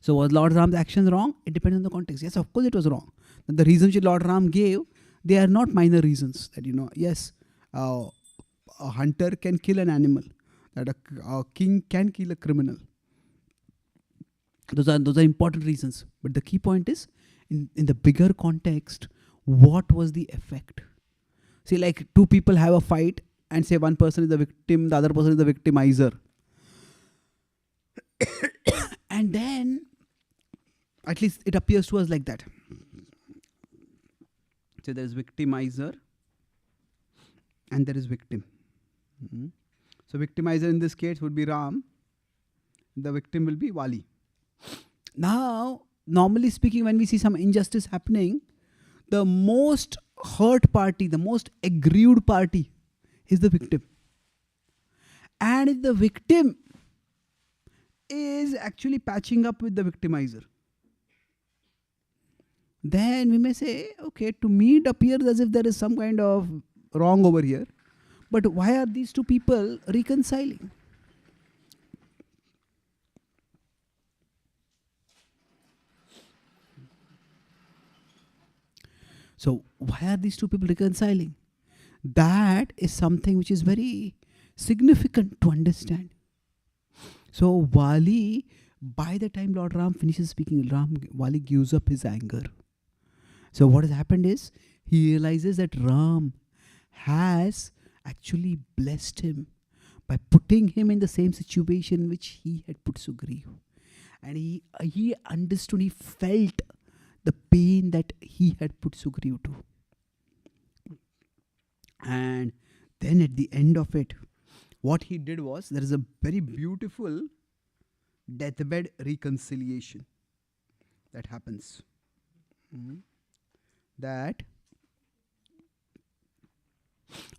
So was Lord Ram's actions wrong? It depends on the context. Yes, of course it was wrong. But the reasons which Lord Ram gave, they are not minor reasons. That yes, a hunter can kill an animal. That a king can kill a criminal. Those are important reasons. But the key point is, in the bigger context, what was the effect? See, like two people have a fight and say one person is the victim, the other person is the victimizer. And then, at least it appears to us like that. So there is victimizer and there is victim. So victimizer in this case would be Ram. The victim will be Vali. Now, normally speaking, when we see some injustice happening, the most hurt party, the most aggrieved party is the victim. And if the victim is actually patching up with the victimizer, then we may say, okay, to me it appears as if there is some kind of wrong over here. But why are these two people reconciling? So why are these two people reconciling? That is something which is very significant to understand. So Vali, by the time Lord Ram finishes speaking, Vali gives up his anger. So what has happened is, he realizes that Ram has actually blessed him by putting him in the same situation which he had put Sugriv. And he understood, he felt the pain that he had put Sugriv to. And then at the end of it, what he did was, there is a very beautiful deathbed reconciliation that happens. That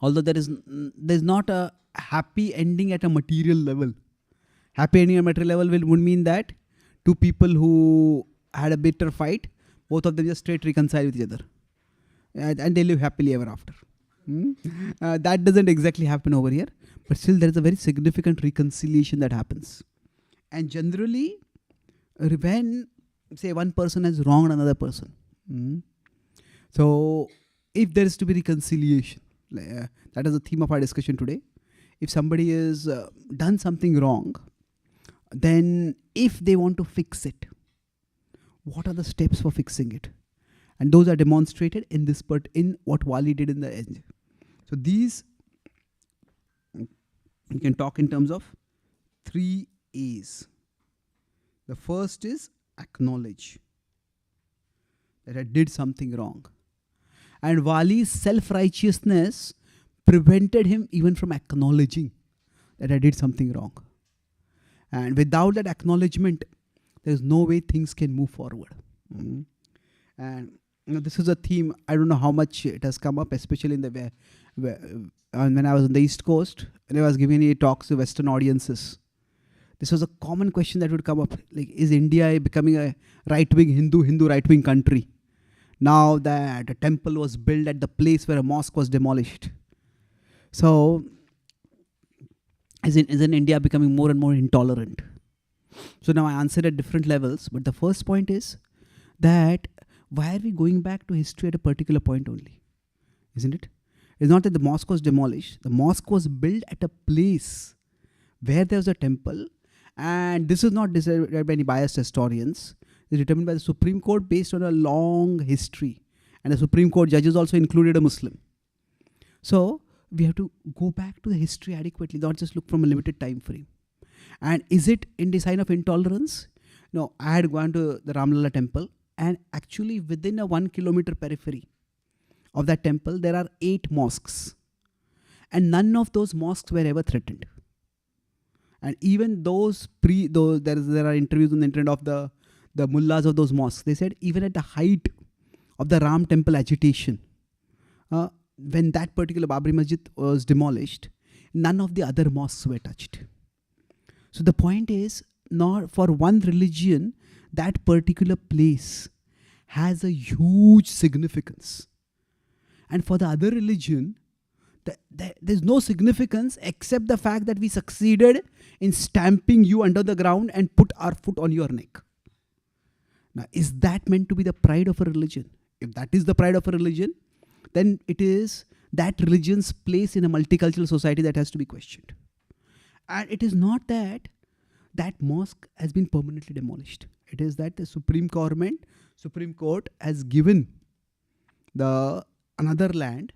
although there's not a happy ending at a material level. Happy ending at a material level would mean that two people who had a bitter fight, both of them just straight reconcile with each other. And they live happily ever after. That doesn't exactly happen over here. But still there is a very significant reconciliation that happens. And generally, when, say, one person has wronged another person, so if there is to be reconciliation, that is the theme of our discussion today. If somebody has done something wrong, then if they want to fix it, what are the steps for fixing it? And those are demonstrated in this part, in what Vali did in the end. So these, you can talk in terms of 3 A's. The first is acknowledge that I did something wrong. And Vali's self-righteousness prevented him even from acknowledging that I did something wrong. And without that acknowledgement, there's no way things can move forward. And this is a theme, I don't know how much it has come up, especially in the when I was on the East Coast, and I was giving any talks to Western audiences. This was a common question that would come up, like, is India becoming a right-wing Hindu right-wing country now that a temple was built at the place where a mosque was demolished? So, isn't India becoming more and more intolerant? So now I answered at different levels, but the first point is that why are we going back to history at a particular point only? Isn't it? It's not that the mosque was demolished. The mosque was built at a place where there was a temple, and this is not decided by any biased historians. It's determined by the Supreme Court based on a long history, and the Supreme Court judges also included a Muslim. So we have to go back to the history adequately, not just look from a limited time frame. And is it in the sign of intolerance? No, I had gone to the Ramlala temple, and actually within a 1 kilometer periphery of that temple, there are 8 mosques. And none of those mosques were ever threatened. And even those there are interviews on the internet of the mullahs of those mosques. They said even at the height of the Ram temple agitation, when that particular Babri Masjid was demolished, none of the other mosques were touched. So the point is, not for one religion, that particular place has a huge significance. And for the other religion, there's no significance except the fact that we succeeded in stamping you under the ground and put our foot on your neck. Now, is that meant to be the pride of a religion? If that is the pride of a religion, then it is that religion's place in a multicultural society that has to be questioned. And it is not that that mosque has been permanently demolished. It is that the Supreme Court has given another land,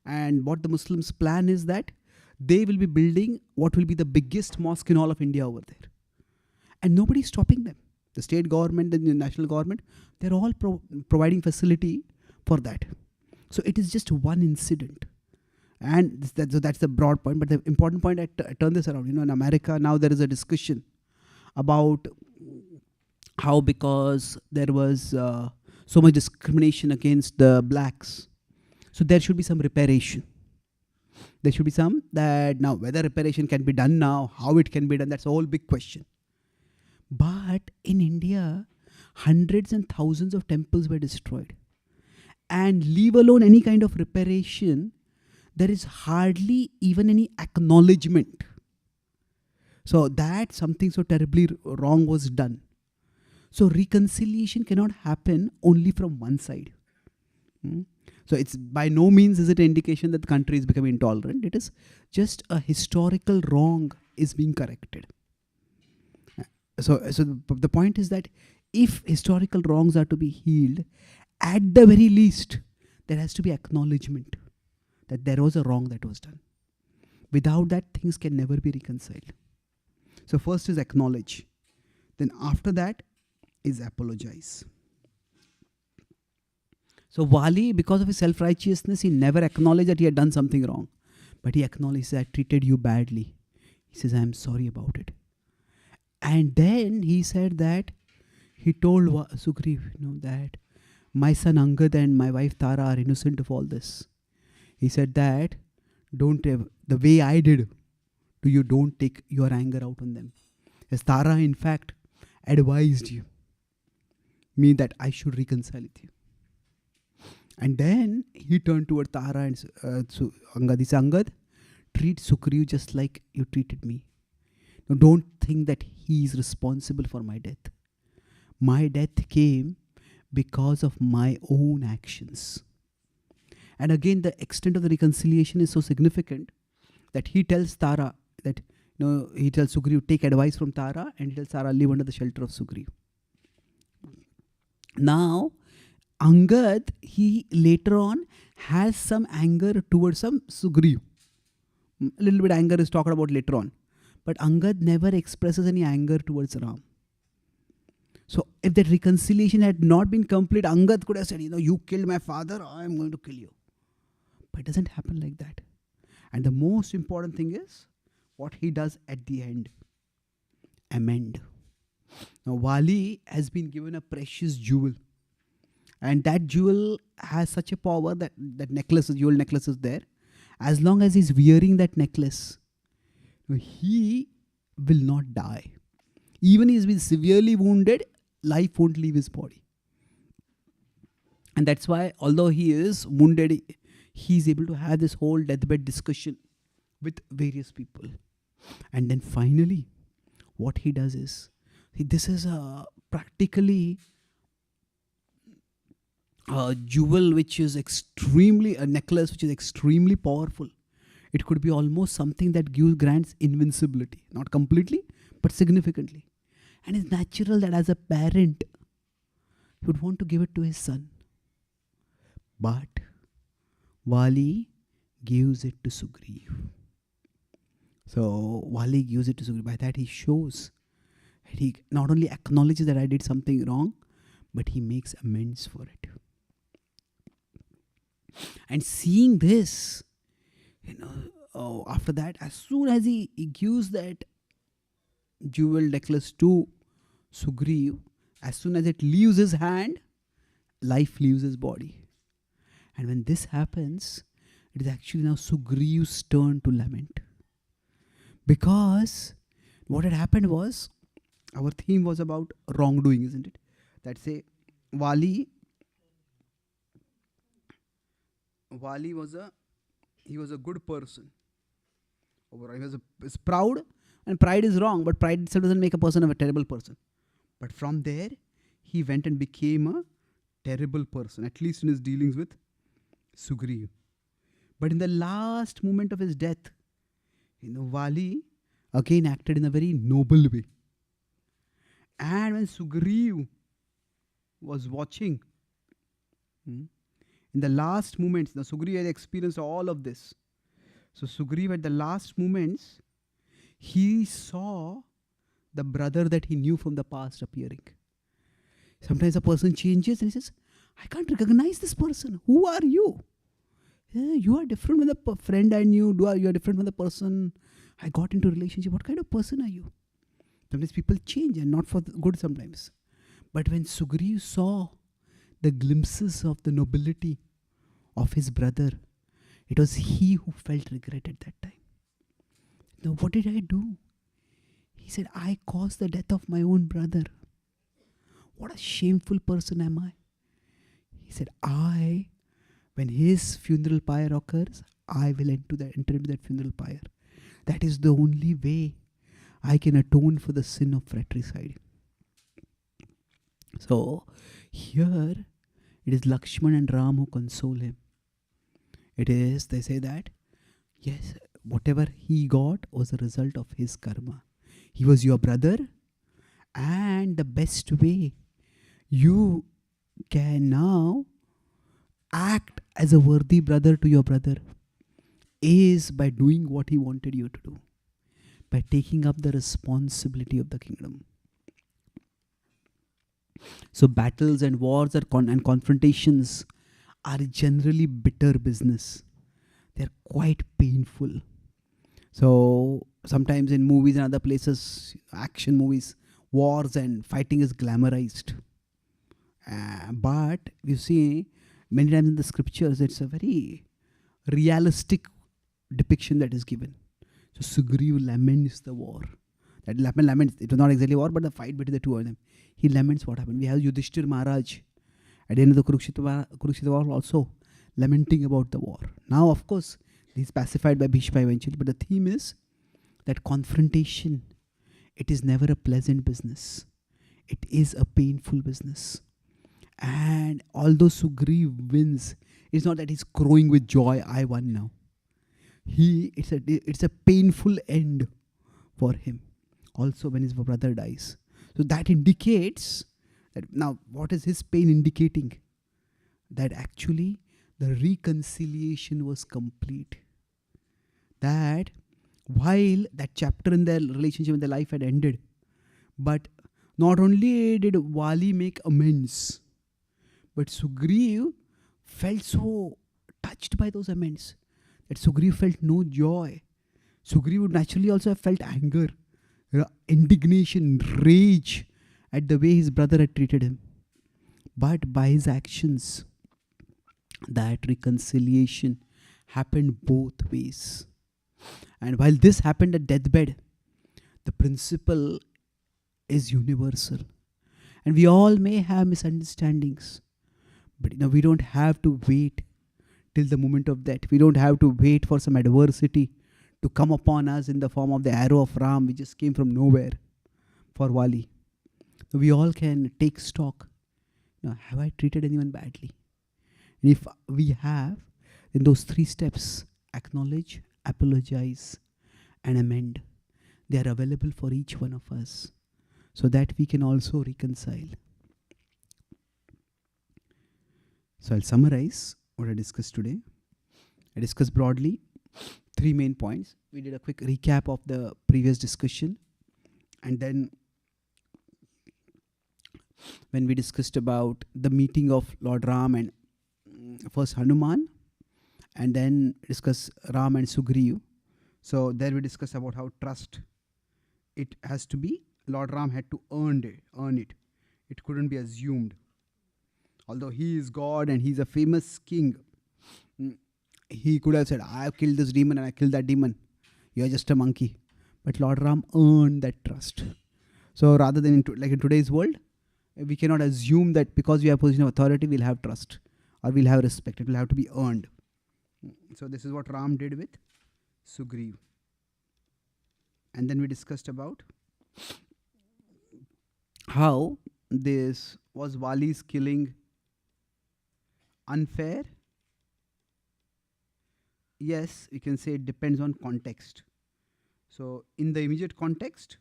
and what the Muslims plan is that they will be building what will be the biggest mosque in all of India over there. And nobody is stopping them. The state government, the national government, they're all providing facility for that. So it is just one incident. And that's the broad point. But the important point, I turn this around. In America, now there is a discussion about how, because there was so much discrimination against the blacks, so there should be some reparation. There should be some that now whether reparation can be done now, how it can be done, that's a whole big question. But in India, hundreds and thousands of temples were destroyed. And leave alone any kind of reparation, there is hardly even any acknowledgement. So that something so terribly wrong was done. So reconciliation cannot happen only from one side. So it's by no means is it an indication that the country is becoming intolerant. It is just a historical wrong is being corrected. So the point is that if historical wrongs are to be healed, at the very least, there has to be acknowledgement that there was a wrong that was done. Without that, things can never be reconciled. So first is acknowledge. Then after that is apologize. So Vali, because of his self-righteousness, he never acknowledged that he had done something wrong. But he acknowledged that I treated you badly. He says, I am sorry about it. And then he said that he told Sugriv, that my son Angad and my wife Tara are innocent of all this. He said that the way I did to you, don't take your anger out on them. As Tara, in fact, advised me that I should reconcile with you. And then he turned toward Tara and Angad. He said, Angad, treat Sugriv just like you treated me. Now, don't think that he is responsible for my death. My death came because of my own actions. And again, the extent of the reconciliation is so significant that he tells Tara that, he tells Sugriv, take advice from Tara, and he tells Tara, live under the shelter of Sugriv. Now, Angad, he later on has some anger towards some Sugriv. A little bit anger is talked about later on. But Angad never expresses any anger towards Ram. So if that reconciliation had not been complete, Angad could have said, you killed my father, I am going to kill you. But it doesn't happen like that. And the most important thing is what he does at the end. Amend. Now Wali has been given a precious jewel. And that jewel has such a power that jewel necklace is there. As long as he's wearing that necklace, he will not die. Even if he's been severely wounded, life won't leave his body. And that's why, although he is wounded, he's able to have this whole deathbed discussion with various people. And then finally, what he does is, this is practically a jewel which is a necklace which is extremely powerful. It could be almost something that grants invincibility. Not completely, but significantly. And it's natural that as a parent, he would want to give it to his son. But Wali gives it to Sugriv. So Wali gives it to Sugriv. By that he shows, he not only acknowledges that I did something wrong, but he makes amends for it. And seeing this, after that, as soon as he gives that jewel necklace to Sugriv, as soon as it leaves his hand, life leaves his body. And when this happens, it is actually now Sugriv's turn to lament. Because what had happened was, our theme was about wrongdoing, isn't it? That say, Wali was a good person. He was proud, and pride is wrong, but pride itself doesn't make a person a terrible person. But from there, he went and became a terrible person, at least in his dealings with Sugriv. But in the last moment of his death, Wali again acted in a very noble way. And when Sugriv was watching, in the last moments, Sugriv had experienced all of this. So Sugriv at the last moments, he saw the brother that he knew from the past appearing. Sometimes a person changes and he says, I can't recognize this person. Who are you? You are different from the friend I knew. You are different from the person I got into a relationship. What kind of person are you? Sometimes people change, and not for good sometimes. But when Sugriv saw the glimpses of the nobility of his brother, it was he who felt regret at that time. Now, what did I do? He said, I caused the death of my own brother. What a shameful person am I? He said, when his funeral pyre occurs, I will enter into that funeral pyre. That is the only way I can atone for the sin of fratricide. So, here, it is Lakshman and Ram who console him. They say that, yes, whatever he got was a result of his karma. He was your brother, and the best way you can now act as a worthy brother to your brother is by doing what he wanted you to do, by taking up the responsibility of the kingdom. So battles and wars and confrontations are generally bitter business. They're quite painful. So sometimes in movies and other places, action movies, wars and fighting is glamorized. But you see, many times in the scriptures, it's a very realistic depiction that is given. So Sugriv laments the war. That laments, it was not exactly war, but the fight between the two of them. He laments what happened. We have Yudhishthir Maharaj at the end of the Kurukshetra war also lamenting about the war. Now, of course, he's pacified by Bhishma eventually, but the theme is that confrontation, it is never a pleasant business. It is a painful business. And although Sugriv wins, it's not that he's crowing with joy, I won now. It's a painful end for him. Also when his brother dies. So that indicates that now what is his pain indicating? That actually the reconciliation was complete. That while that chapter in their relationship and their life had ended, but Not only did Vali make amends, but Sugriv felt so touched by those amends that Sugriv felt no joy. Sugriv would naturally also have felt anger, indignation, rage at the way his brother had treated him. But by his actions, that reconciliation happened both ways. And while this happened at deathbed, the principle is universal. And we all may have misunderstandings, but we don't have to wait till the moment of death. We don't have to wait for some adversity to come upon us in the form of the arrow of Ram, which just came from nowhere for Vali. We all can take stock. Have I treated anyone badly? And if we have, then those 3 steps, acknowledge, apologize, and amend, they are available for each one of us so that we can also reconcile. So I'll summarize what I discussed today. I discussed broadly 3 main points. We did a quick recap of the previous discussion, and then when we discussed about the meeting of Lord Ram and first Hanuman, and then discuss Ram and Sugriv. So there we discussed about how trust, it has to be, Lord Ram had to earn it. It couldn't be assumed. Although he is God and he's a famous king, he could have said, I have killed this demon and I killed that demon. You are just a monkey. But Lord Ram earned that trust. So rather than like in today's world, we cannot assume that because we have position of authority, we'll have trust or we'll have respect. It will have to be earned. So this is what Ram did with Sugriv. And then we discussed about how this was Vali's killing unfair. Yes, we can say it depends on context. So in the immediate context,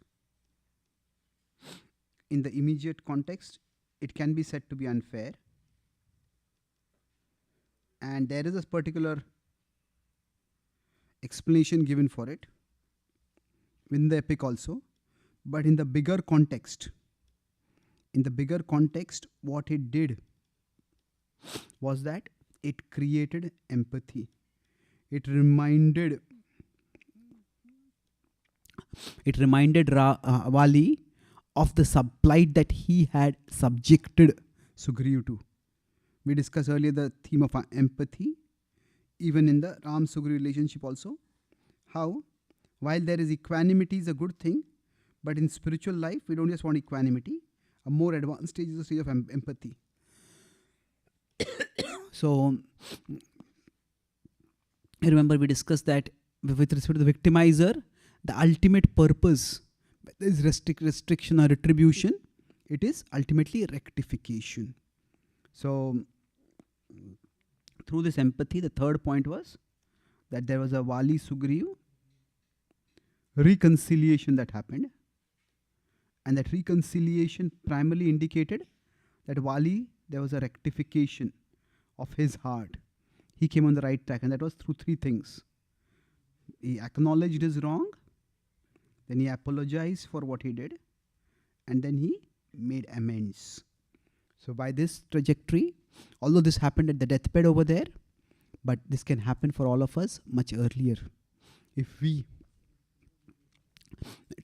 it can be said to be unfair. And there is a particular explanation given for it in the epic also. But in the bigger context, what it did was that it created empathy. It reminded Vali of the plight that he had subjected Sugriv to. We discussed earlier the theme of empathy, even in the Ram-Sugriv relationship also. How, while there is equanimity is a good thing, but in spiritual life, we don't just want equanimity. A more advanced stage is the stage of empathy. So, I remember we discussed that with respect to the victimizer, the ultimate purpose is restriction or retribution. It is ultimately rectification. So, through this empathy, the third point was that there was a Vali-Sugriv reconciliation that happened. And that reconciliation primarily indicated that Vali, there was a rectification of his heart. He came on the right track, and that was through 3 things. He acknowledged his wrong, then he apologized for what he did, and then he made amends. So by this trajectory, although this happened at the deathbed over there, but this can happen for all of us much earlier if we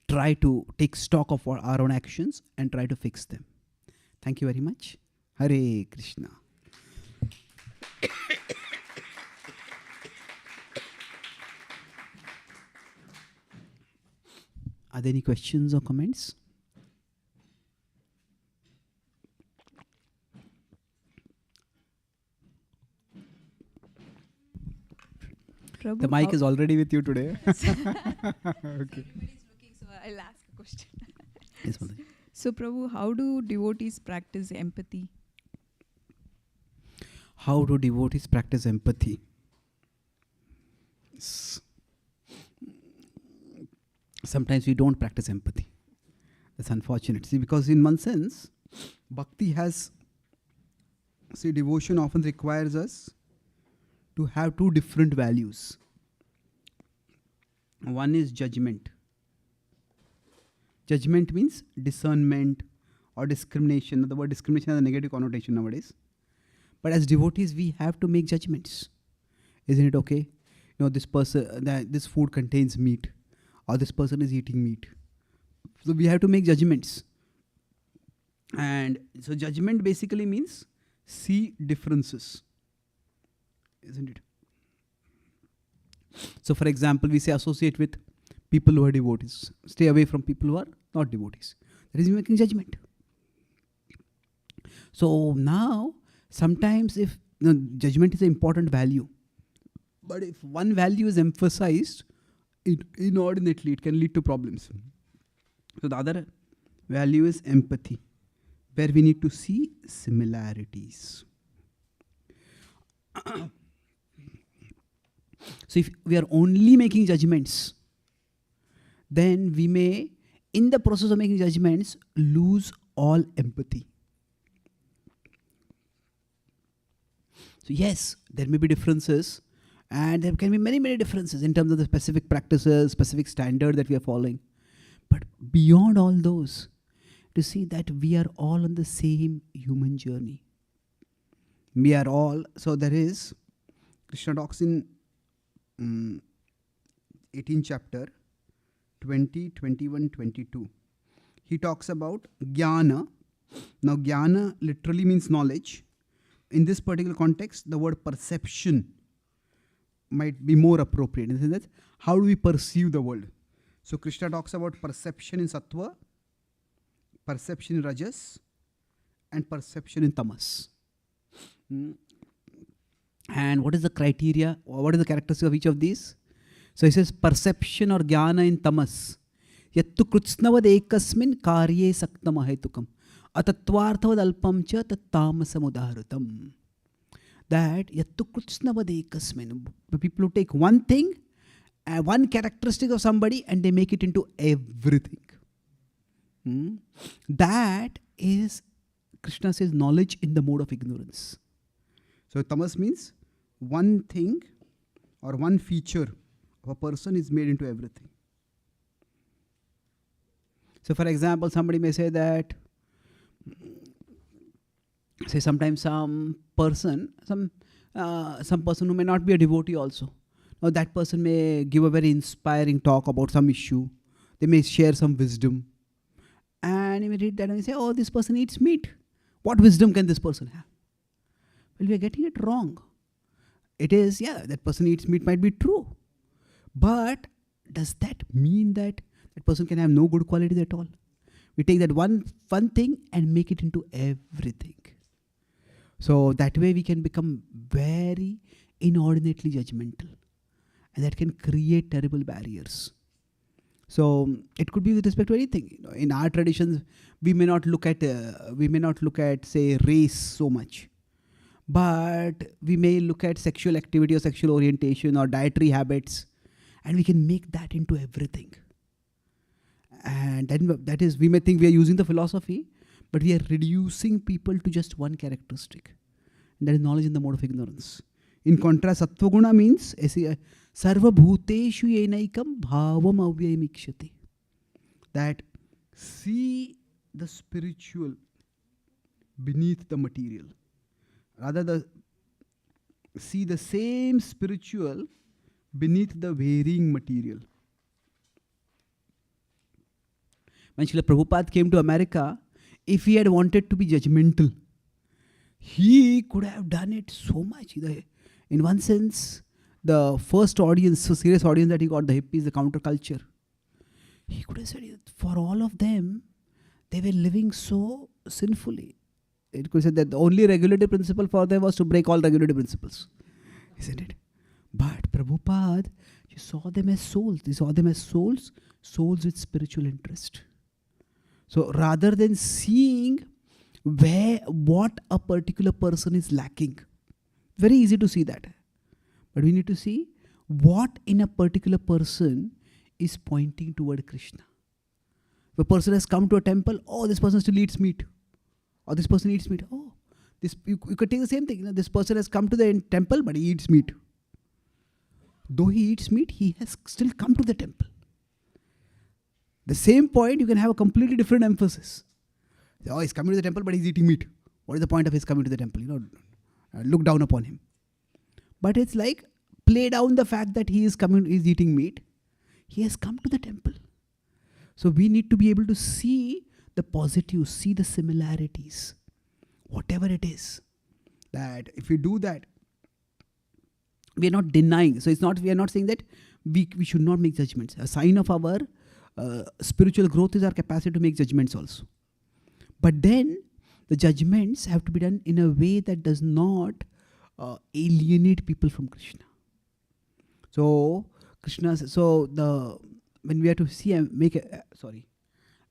try to take stock of our own actions and try to fix them. Thank you very much. Hare Krishna. Are there any questions or comments? Prabhu, the mic is already with you today. Okay. Everybody's looking, so I'll ask a question. Yes, Mother. So, Prabhu, how do devotees practice empathy? How do devotees practice empathy? Sometimes we don't practice empathy. That's unfortunate. See, because in one sense, bhakti has, devotion often requires us to have 2 different values. One is judgment. Judgment means discernment, or discrimination. The word discrimination has a negative connotation nowadays. But as devotees, we have to make judgments. Isn't it okay? This person, this food contains meat, or this person is eating meat. So we have to make judgments. And so judgment basically means see differences. Isn't it? So for example, we say associate with people who are devotees. Stay away from people who are not devotees. That is making judgment. So now, sometimes if judgment is an important value, but if one value is emphasized inordinately, it can lead to problems. So the other value is empathy, where we need to see similarities. So if we are only making judgments, then we may, in the process of making judgments, lose all empathy. So yes, there may be differences, and there can be many, many differences in terms of the specific practices, specific standard that we are following. But beyond all those, to see that we are all on the same human journey. We are all, so there is, Krishna talks in 18th chapter, 20, 21, 22. He talks about jnana. Now jnana literally means knowledge. In this particular context, the word perception might be more appropriate. In the sense that how do we perceive the world? So Krishna talks about perception in sattva, perception in rajas, and perception in tamas. And what is the criteria, or what is the characteristic of each of these? So he says perception or jnana in tamas. Yattu krutsnavad ekasmin karye saktam ahetukam. Atatvarthavad alpam cha tattamasam udaharutam. That yattu krutsnavad ekasmin. The people who take one thing, one characteristic of somebody, and they make it into everything. That is, Krishna says, knowledge in the mode of ignorance. So tamas means one thing or one feature of a person is made into everything. So for example, somebody may say that, say sometimes some person who may not be a devotee also. Now that person may give a very inspiring talk about some issue. They may share some wisdom. And you may read that and you say, oh, this person eats meat. What wisdom can this person have? Well, we are getting it wrong. It is, that person eats meat might be true. But does that mean that that person can have no good qualities at all? We take that one thing and make it into everything. So that way we can become very inordinately judgmental. And that can create terrible barriers. So it could be with respect to anything. In our traditions, we may not look at say race so much. But we may look at sexual activity or sexual orientation or dietary habits, and we can make that into everything. And then that is, we may think we are using the philosophy, but we are reducing people to just one characteristic. And that is knowledge in the mode of ignorance. In contrast, sattvaguna means sarva bhuteshu yenaikam bhavam avyayamikshati. That see the spiritual beneath the material. Rather, see the same spiritual beneath the varying material. When Srila Prabhupada came to America, if he had wanted to be judgmental, he could have done it so much. In one sense, the first audience, so serious audience that he got, the hippies, the counterculture, he could have said, for all of them, they were living so sinfully. It could say that the only regulative principle for them was to break all regulative principles. Isn't it? But Prabhupada, you saw them as souls. They saw them as souls with spiritual interest. So rather than seeing what a particular person is lacking, very easy to see that. But we need to see what in a particular person is pointing toward Krishna. If a person has come to a temple, oh, this person still eats meat. Or this person eats meat. Oh, you could take the same thing. This person has come to the temple, but he eats meat. Though he eats meat, he has still come to the temple. The same point, you can have a completely different emphasis. Oh, he's coming to the temple, but he's eating meat. What is the point of his coming to the temple? Look down upon him. But it's like, play down the fact that he is coming, he's eating meat. He has come to the temple. So we need to be able to see the positives, see the similarities, whatever it is. That if we do that, we are not denying. So we are not saying that we should not make judgments. A sign of our spiritual growth is our capacity to make judgments also. But then the judgments have to be done in a way that does not alienate people from Krishna. So when we are to see and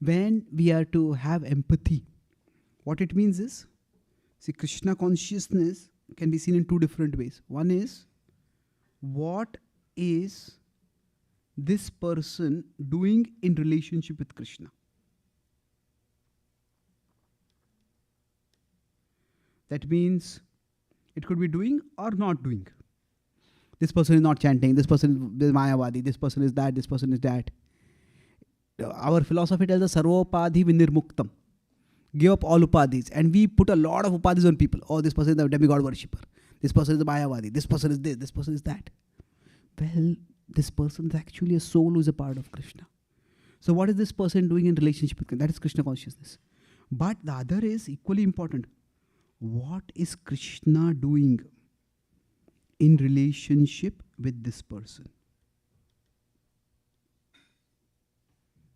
when we are to have empathy, what it means is, see, Krishna consciousness can be seen in two different ways. One is, what is this person doing in relationship with Krishna? That means it could be doing or not doing. This person is not chanting, this person is Mayavadi, this person is that, this person is that. Our philosophy tells us Sarvopadhi Vinirmuktam. Give up all upadhis. And we put a lot of upadhis on people. Oh, this person is the demigod worshipper. This person is the Mayavadi. This person is this person is that. Well, this person is actually a soul who is a part of Krishna. So what is this person doing in relationship with Krishna? That is Krishna consciousness. But the other is equally important. What is Krishna doing in relationship with this person?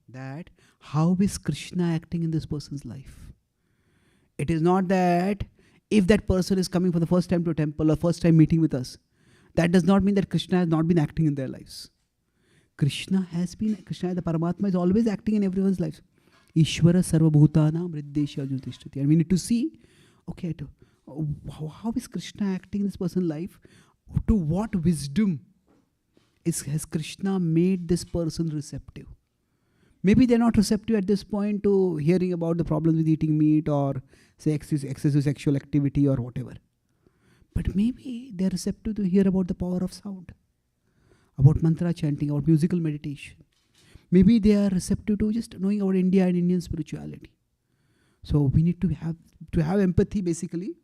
That how is Krishna acting in this person's life? It is not that if that person is coming for the first time to a temple or first time meeting with us, that does not mean that Krishna has not been acting in their lives. Krishna, the Paramatma, is always acting in everyone's lives. Ishvara sarva bhutanam riddesha jyotishtati. And we need to see, okay, how is Krishna acting in this person's life? To what wisdom has Krishna made this person receptive? Maybe they're not receptive at this point to hearing about the problems with eating meat or say excessive sexual activity or whatever. But maybe they're receptive to hear about the power of sound, about mantra chanting, about musical meditation. Maybe they are receptive to just knowing about India and Indian spirituality. So we need to have empathy basically.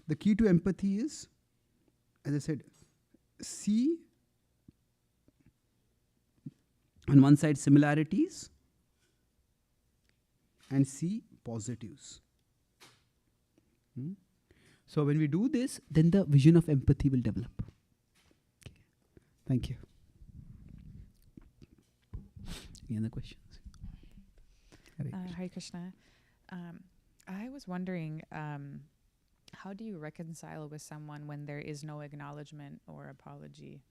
The key to empathy is, as I said, see on one side similarities and see positives. So when we do this, then the vision of empathy will develop. Okay. Thank you. Any other questions? Hare Krishna. I was wondering, how do you reconcile with someone when there is no acknowledgement or apology?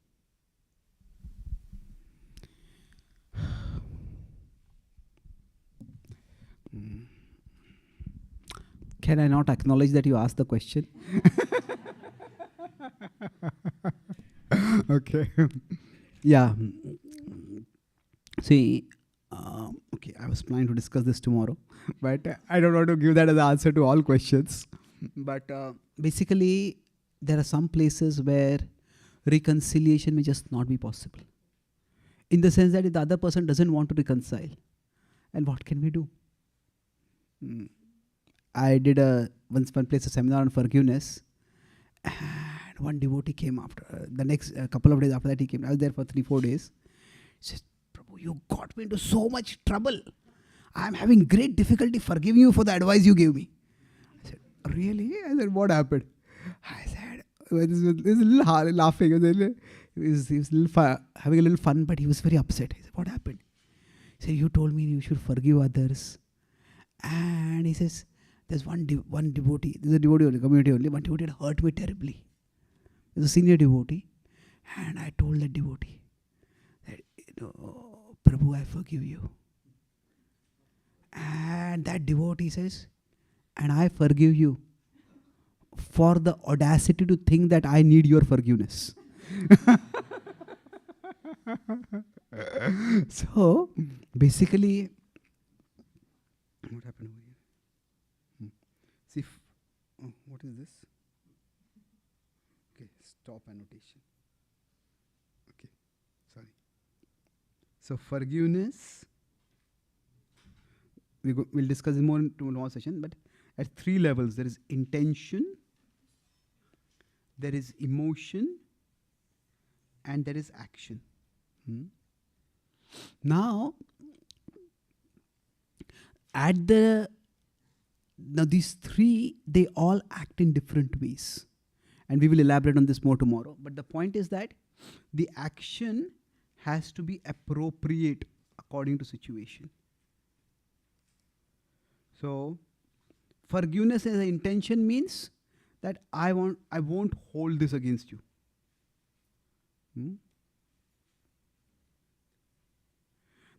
Can I not acknowledge that you asked the question? Okay. Yeah. See, okay, I was planning to discuss this tomorrow, but I don't want to give that as the answer to all questions. But basically, there are some places where reconciliation may just not be possible. In the sense that if the other person doesn't want to reconcile, and what can we do? I did one place a seminar on forgiveness, and one devotee came after. The next couple of days after that he came. I was there for 3-4 days. He said, Prabhu, you got me into so much trouble. I am having great difficulty forgiving you for the advice you gave me. I said, really? I said, what happened? I said, he was a little laughing. He was having a little fun, but he was very upset. I said, what happened? He said, you told me you should forgive others. And he says, there's one devotee, there's a devotee only, community only, one devotee had hurt me terribly. There's a senior devotee. And I told that devotee that, Prabhu, I forgive you. And that devotee says, and I forgive you for the audacity to think that I need your forgiveness. So, basically, what happened over here? See, what is this? Okay, stop annotation. Okay, sorry. So, forgiveness, we'll discuss it more in tomorrow's session, but at 3 levels. There is intention, there is emotion, and there is action. Now, now these 3, they all act in different ways. And we will elaborate on this more tomorrow. But the point is that the action has to be appropriate according to situation. So, forgiveness as an intention means that I won't hold this against you.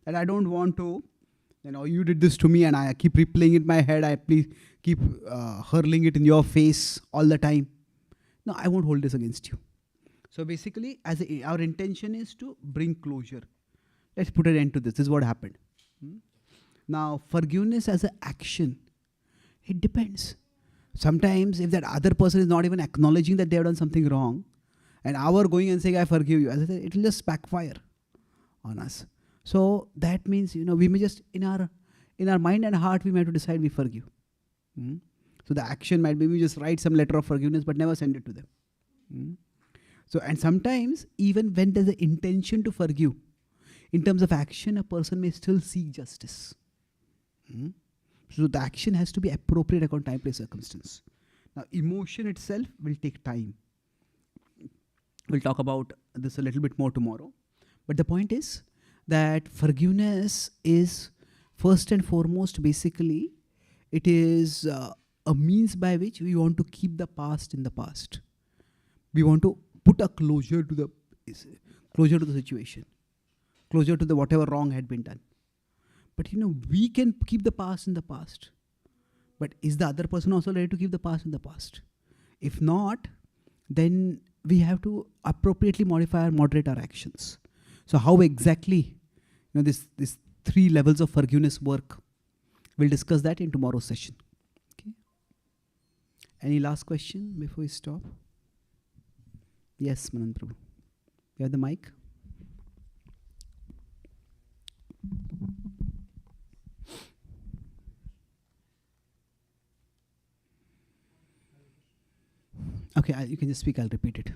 That I don't want to, you did this to me and I keep replaying it in my head, I keep hurling it in your face all the time. No, I won't hold this against you. So basically, our intention is to bring closure. Let's put an end to this. This is what happened. Now, forgiveness as an action, it depends. Sometimes if that other person is not even acknowledging that they have done something wrong, and our going and saying, I forgive you, as I said, it will just backfire on us. So that means, we may just, in our mind and heart, we may have to decide we forgive. So the action might be, we just write some letter of forgiveness, but never send it to them. So, and sometimes, even when there's an intention to forgive, in terms of action, a person may still seek justice. So the action has to be appropriate according to time, place, circumstance. Now, emotion itself will take time. We'll talk about this a little bit more tomorrow. But the point is that forgiveness is first and foremost, basically, it is a means by which we want to keep the past in the past. We want to put a closure to the situation, closure to the whatever wrong had been done. But we can keep the past in the past. But is the other person also ready to keep the past in the past? If not, then we have to appropriately moderate our actions. So how exactly, this 3 levels of forgiveness work? We'll discuss that in tomorrow's session. Okay. Any last question before we stop? Yes, Manan Prabhu. You have the mic? Okay, you can just speak, I'll repeat it.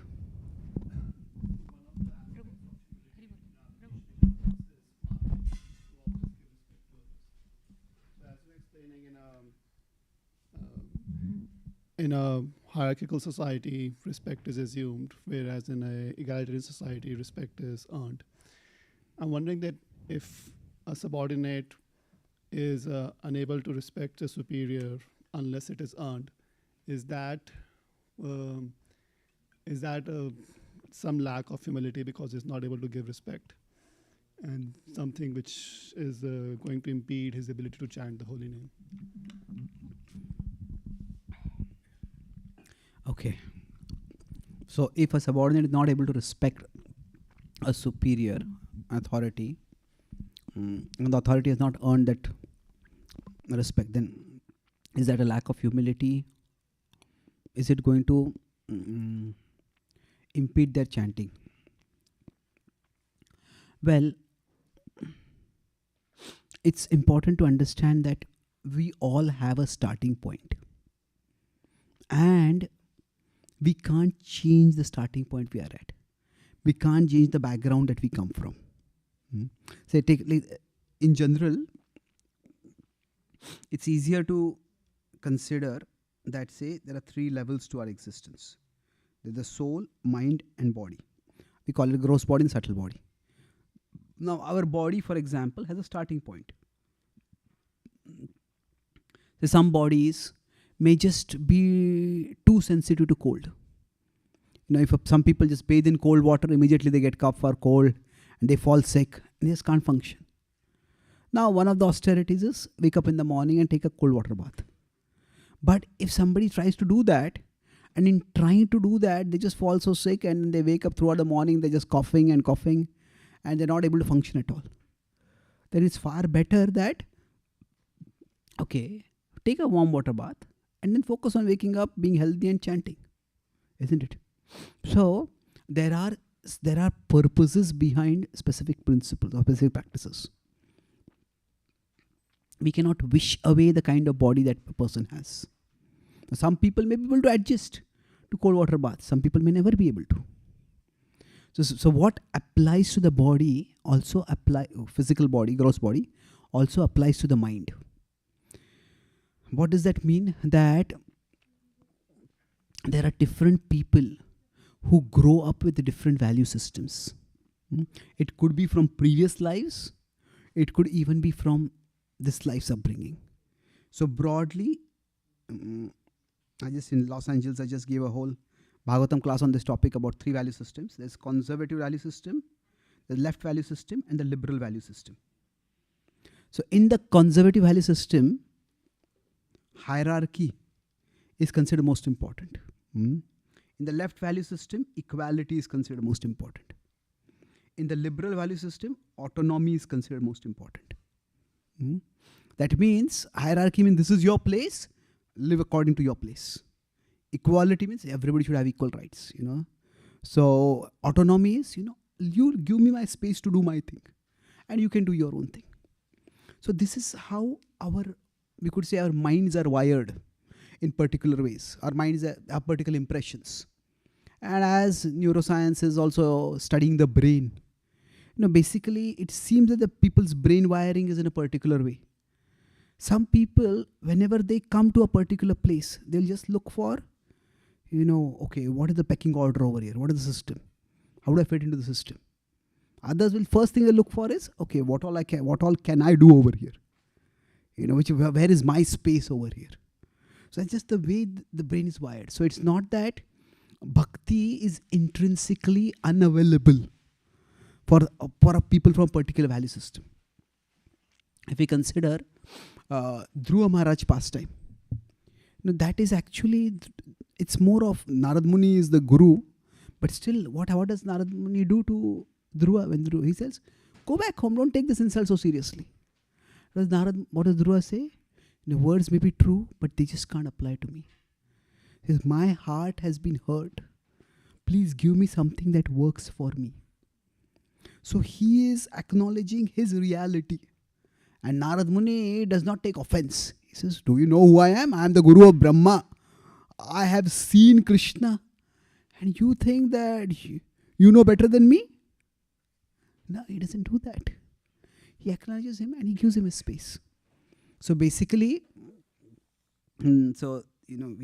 In a hierarchical society, respect is assumed, whereas in an egalitarian society, respect is earned. I'm wondering that if a subordinate is unable to respect a superior unless it is earned, is that some lack of humility because he's not able to give respect, and something which is going to impede his ability to chant the holy name? Okay. So if a subordinate is not able to respect a superior authority, and the authority has not earned that respect, then is that a lack of humility? Is it going to impede their chanting? Well, it's important to understand that we all have a starting point. And we can't change the starting point we are at. We can't change the background that we come from. So in general, it's easier to consider that, say, there are 3 levels to our existence. There's the soul, mind, and body. We call it gross body and subtle body. Now, our body, for example, has a starting point. So some bodies may just be too sensitive to cold. If some people just bathe in cold water, immediately they get cough or cold and they fall sick and they just can't function. Now, one of the austerities is wake up in the morning and take a cold water bath. But if somebody tries to do that, and in trying to do that, they just fall so sick and they wake up throughout the morning, they're just coughing and they're not able to function at all. Then it's far better that, okay, take a warm water bath and then focus on waking up, being healthy and chanting. Isn't it? So there are purposes behind specific principles or specific practices. we cannot wish away the kind of body that a person has. Some people may be able to adjust to cold water baths. Some people may never be able to. So what applies to the body also physical body, gross body, also applies to the mind. What does that mean? That there are different people who grow up with different value systems. It could be from previous lives. It could even be from this life's upbringing. So broadly, in Los Angeles, I just gave a whole Bhagavatam class on this topic about 3 value systems. There's conservative value system, the left value system, and the liberal value system. So in the conservative value system, hierarchy is considered most important. In the left value system, equality is considered most important. In the liberal value system, autonomy is considered most important. That means hierarchy means this is your place, live according to your place. Equality means everybody should have equal rights, So autonomy is, you give me my space to do my thing and you can do your own thing. So this is how we could say our minds are wired in particular ways. Our minds have particular impressions. And as neuroscience is also studying the brain, basically it seems that the people's brain wiring is in a particular way. Some people, whenever they come to a particular place, they'll just look for, okay, what is the pecking order over here? What is the system? How do I fit into the system? Others will, first thing they look for is, okay, what all can I do over here? Where is my space over here? So that's just the way the brain is wired. So it's not that bhakti is intrinsically unavailable for people from a particular value system. If we consider Dhruva Maharaj pastime, that is actually, it's more of Narad Muni is the guru, but still, what does Narad Muni do to Dhruva? When he says, go back home, don't take this insult so seriously. What does Dhruva say? The words may be true, but they just can't apply to me. He says, my heart has been hurt. Please give me something that works for me. So he is acknowledging his reality. And Narad Muni does not take offense. He says, do you know who I am? I am the Guru of Brahma. I have seen Krishna. And you think that you know better than me? No, he doesn't do that. He acknowledges him and he gives him a space. So basically, we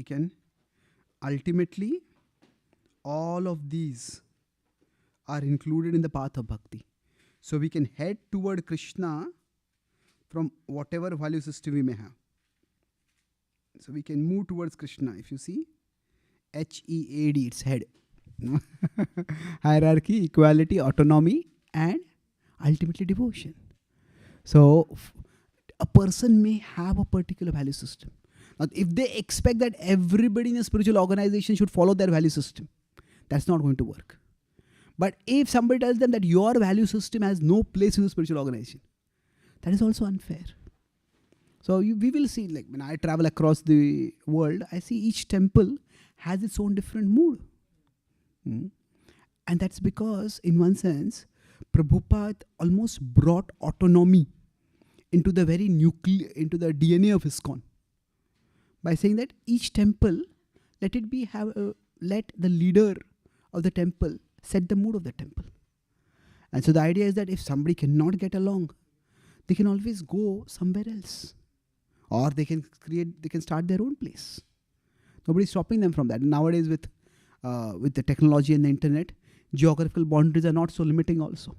can ultimately, all of these are included in the path of bhakti. So we can head toward Krishna from whatever value system we may have. So we can move towards Krishna. If you see, HEAD, it's head. Hierarchy, equality, autonomy, and ultimately devotion. So a person may have a particular value system. Now, if they expect that everybody in a spiritual organization should follow their value system, that's not going to work. But if somebody tells them that your value system has no place in the spiritual organization, that is also unfair. So we will see, like when I travel across the world, I see each temple has its own different mood. And that's because, in one sense, Prabhupada almost brought autonomy into the very into the DNA of ISKCON by saying that each temple, let the leader of the temple set the mood of the temple. And so the idea is that if somebody cannot get along, they can always go somewhere else, or they can start their own place. Nobody's stopping them from that. Nowadays, with the technology and the internet, geographical boundaries are not so limiting also.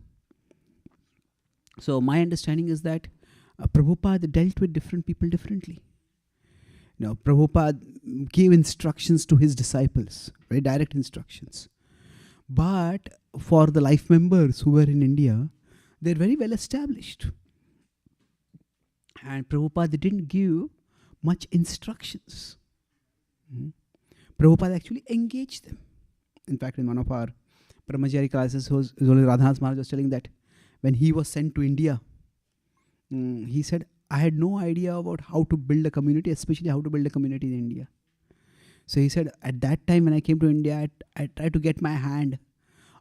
So my understanding is that Prabhupada dealt with different people differently. Prabhupada gave instructions to his disciples, very direct instructions. But for the life members who were in India, they're very well established. And Prabhupada didn't give much instructions. Prabhupada actually engaged them. In fact, in one of our Brahmachari classes, Radhanath Maharaj was telling that when he was sent to India, he said, I had no idea about how to build a community, especially how to build a community in India. So he said, at that time when I came to India, I tried to get my hand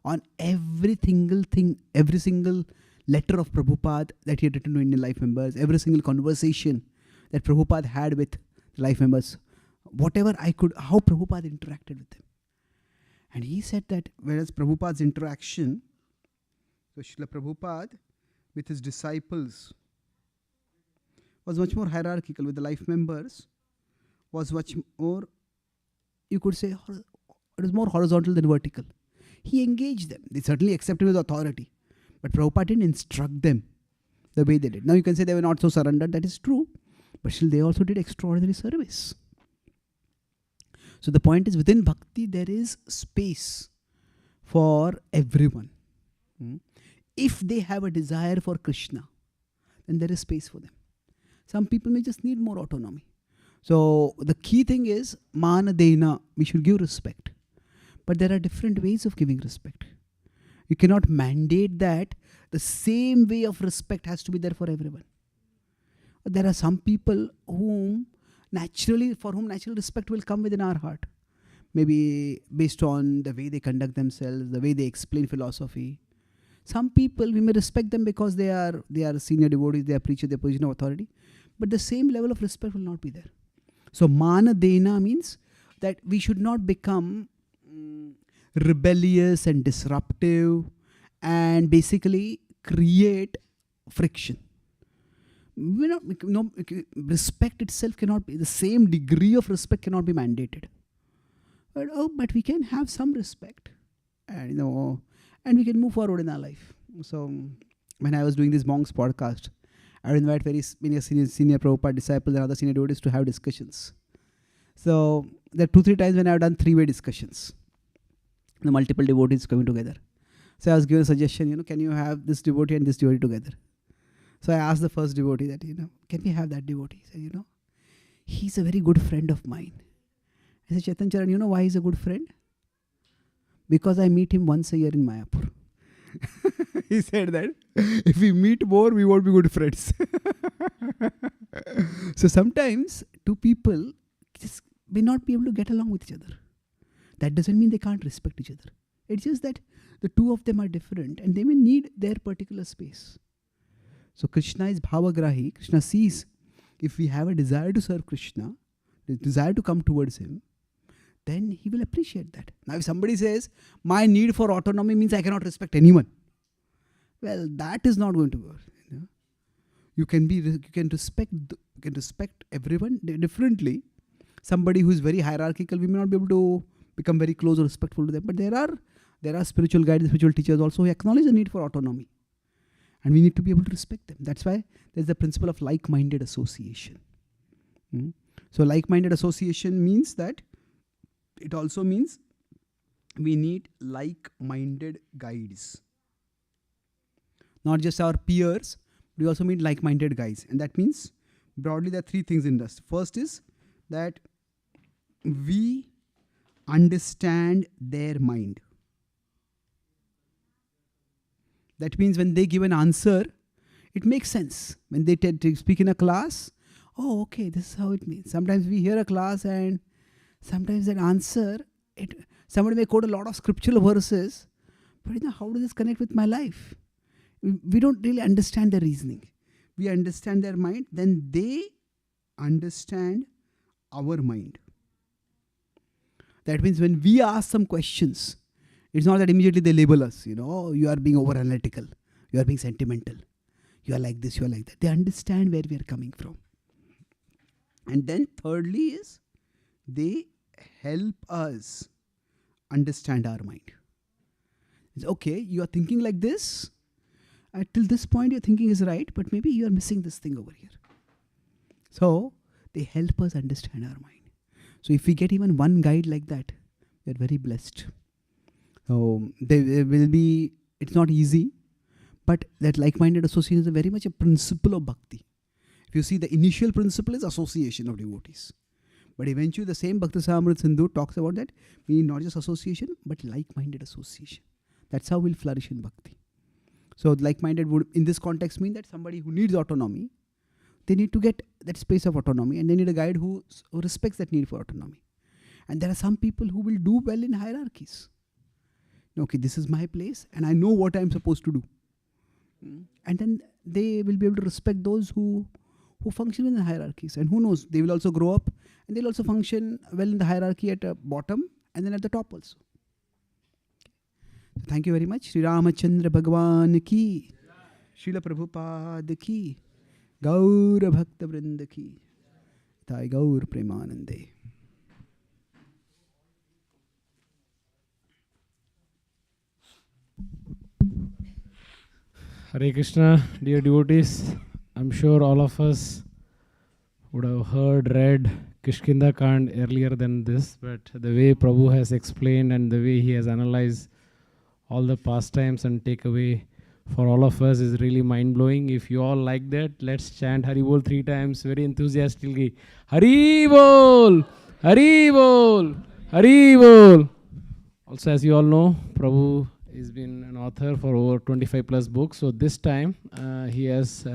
on every single thing, every single letter of Prabhupada that he had written to Indian life members, every single conversation that Prabhupada had with the life members, whatever I could, how Prabhupada interacted with them. And he said that whereas Prabhupada's interaction, so Srila Prabhupada with his disciples was much more hierarchical, with the life members was much more, you could say, it was more horizontal than vertical. He engaged them. They certainly accepted his authority. But Prabhupada didn't instruct them the way they did. Now you can say they were not so surrendered, that is true. But still they also did extraordinary service. So the point is, within bhakti there is space for everyone. If they have a desire for Krishna, then there is space for them. Some people may just need more autonomy. So the key thing is, mana dena, we should give respect. But there are different ways of giving respect. You cannot mandate that the same way of respect has to be there for everyone. There are some people for whom natural respect will come within our heart. Maybe based on the way they conduct themselves, the way they explain philosophy. Some people, we may respect them because they are senior devotees, they are preachers, they are position of authority. But the same level of respect will not be there. So mana dena means that we should not become rebellious and disruptive and basically create friction. Respect itself cannot be, the same degree of respect cannot be mandated. But we can have some respect, and and we can move forward in our life. So when I was doing this monks podcast, I would invite very many senior Prabhupada disciples and other senior devotees to have discussions. So there are 2-3 times when I have done 3-way discussions. The multiple devotees coming together. So I was given a suggestion, can you have this devotee and this devotee together? So I asked the first devotee that, can we have that devotee? He said, he's a very good friend of mine. I said, Chaitanya Charan, you know why he's a good friend? Because I meet him once a year in Mayapur. He said that if we meet more, we won't be good friends. So sometimes two people just may not be able to get along with each other. That doesn't mean they can't respect each other. It's just that the two of them are different and they may need their particular space. So Krishna is bhavagrahi. Krishna sees if we have a desire to serve Krishna, the desire to come towards him, then he will appreciate that. Now if somebody says, my need for autonomy means I cannot respect anyone, well, that is not going to work. You can respect everyone differently. Somebody who is very hierarchical, we may not be able to become very close or respectful to them. But there are spiritual guides, spiritual teachers also who acknowledge the need for autonomy. And we need to be able to respect them. That's why there's the principle of like-minded association. So like-minded association means that it also means we need like-minded guides. Not just our peers, we also need like-minded guides. And that means broadly there are 3 things in this. First is that we understand their mind. That means when they give an answer, it makes sense. When they speak in a class, oh, okay, this is how it means. Sometimes we hear a class and sometimes that answer, somebody may quote a lot of scriptural verses, but how does this connect with my life? We don't really understand their reasoning. We understand their mind, then they understand our mind. That means when we ask some questions, it's not that immediately they label us, you are being over analytical, you are being sentimental, you are like this, you are like that. They understand where we are coming from. And then thirdly is, they help us understand our mind. It's okay, you are thinking like this, till this point your thinking is right, but maybe you are missing this thing over here. So they help us understand our mind. So if we get even one guide like that, we are very blessed. So there will be, it's not easy, but that like-minded association is very much a principle of bhakti. If you see, the initial principle is association of devotees. But eventually the same Bhakti Samrit Sindhu talks about that. We need not just association, but like-minded association. That's how we'll flourish in bhakti. So like-minded would, in this context, mean that somebody who needs autonomy, they need to get that space of autonomy, and they need a guide who respects that need for autonomy. And there are some people who will do well in hierarchies. Okay, this is my place and I know what I'm supposed to do. And then they will be able to respect those who function in the hierarchies. And who knows, they will also grow up and they'll also function well in the hierarchy at the bottom and then at the top also. So thank you very much. Sri Ramachandra Bhagwan ki, Srila Prabhupada ki, Gaura Bhakta Vrinda ki, Thai Gaur Premanande. Hare Krishna, dear devotees. I'm sure all of us would have read Kishkinda Kand earlier than this, but the way Prabhu has explained and the way he has analyzed all the pastimes and takeaway for all of us is really mind-blowing. If you all like that, let's chant Hari Bol 3 times very enthusiastically. Hari Bol! Hari Bol! Hari Bol! Also, as you all know, Prabhu has been an author for over 25 plus books. So this time he has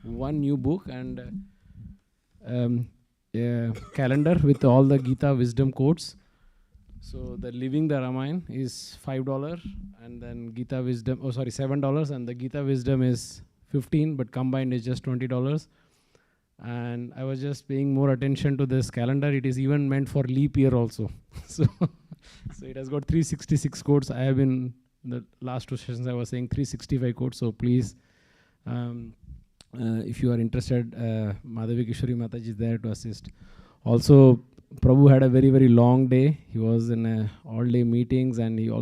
one new book and a calendar with all the Gita wisdom quotes. So the Living the Ramayana is $5 and then Gita wisdom, $7, and the Gita wisdom is $15, but combined is just $20. And I was just paying more attention to this calendar. It is even meant for leap year also. So it has got 366 quotes. I have been, in the last 2 sessions I was saying 365 quotes. So please, if you are interested, Madhavi Kishori Mataji is there to assist. Also, Prabhu had a very, very long day. He was in all-day meetings, and he's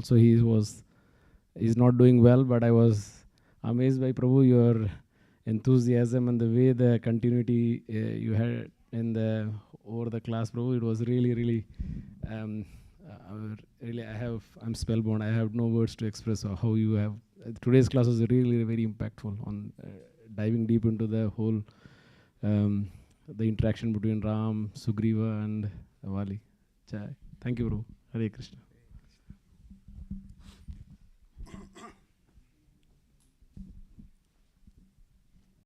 not doing well, but I was amazed by Prabhu, your enthusiasm and the way the continuity you had in over the class, Prabhu. It was really, really, I'm spellbound. I have no words to express how you have. Today's class was really very impactful on diving deep into the whole, the interaction between Ram, Sugriva, and Vali. Thank you, Prabhu. Hare Krishna.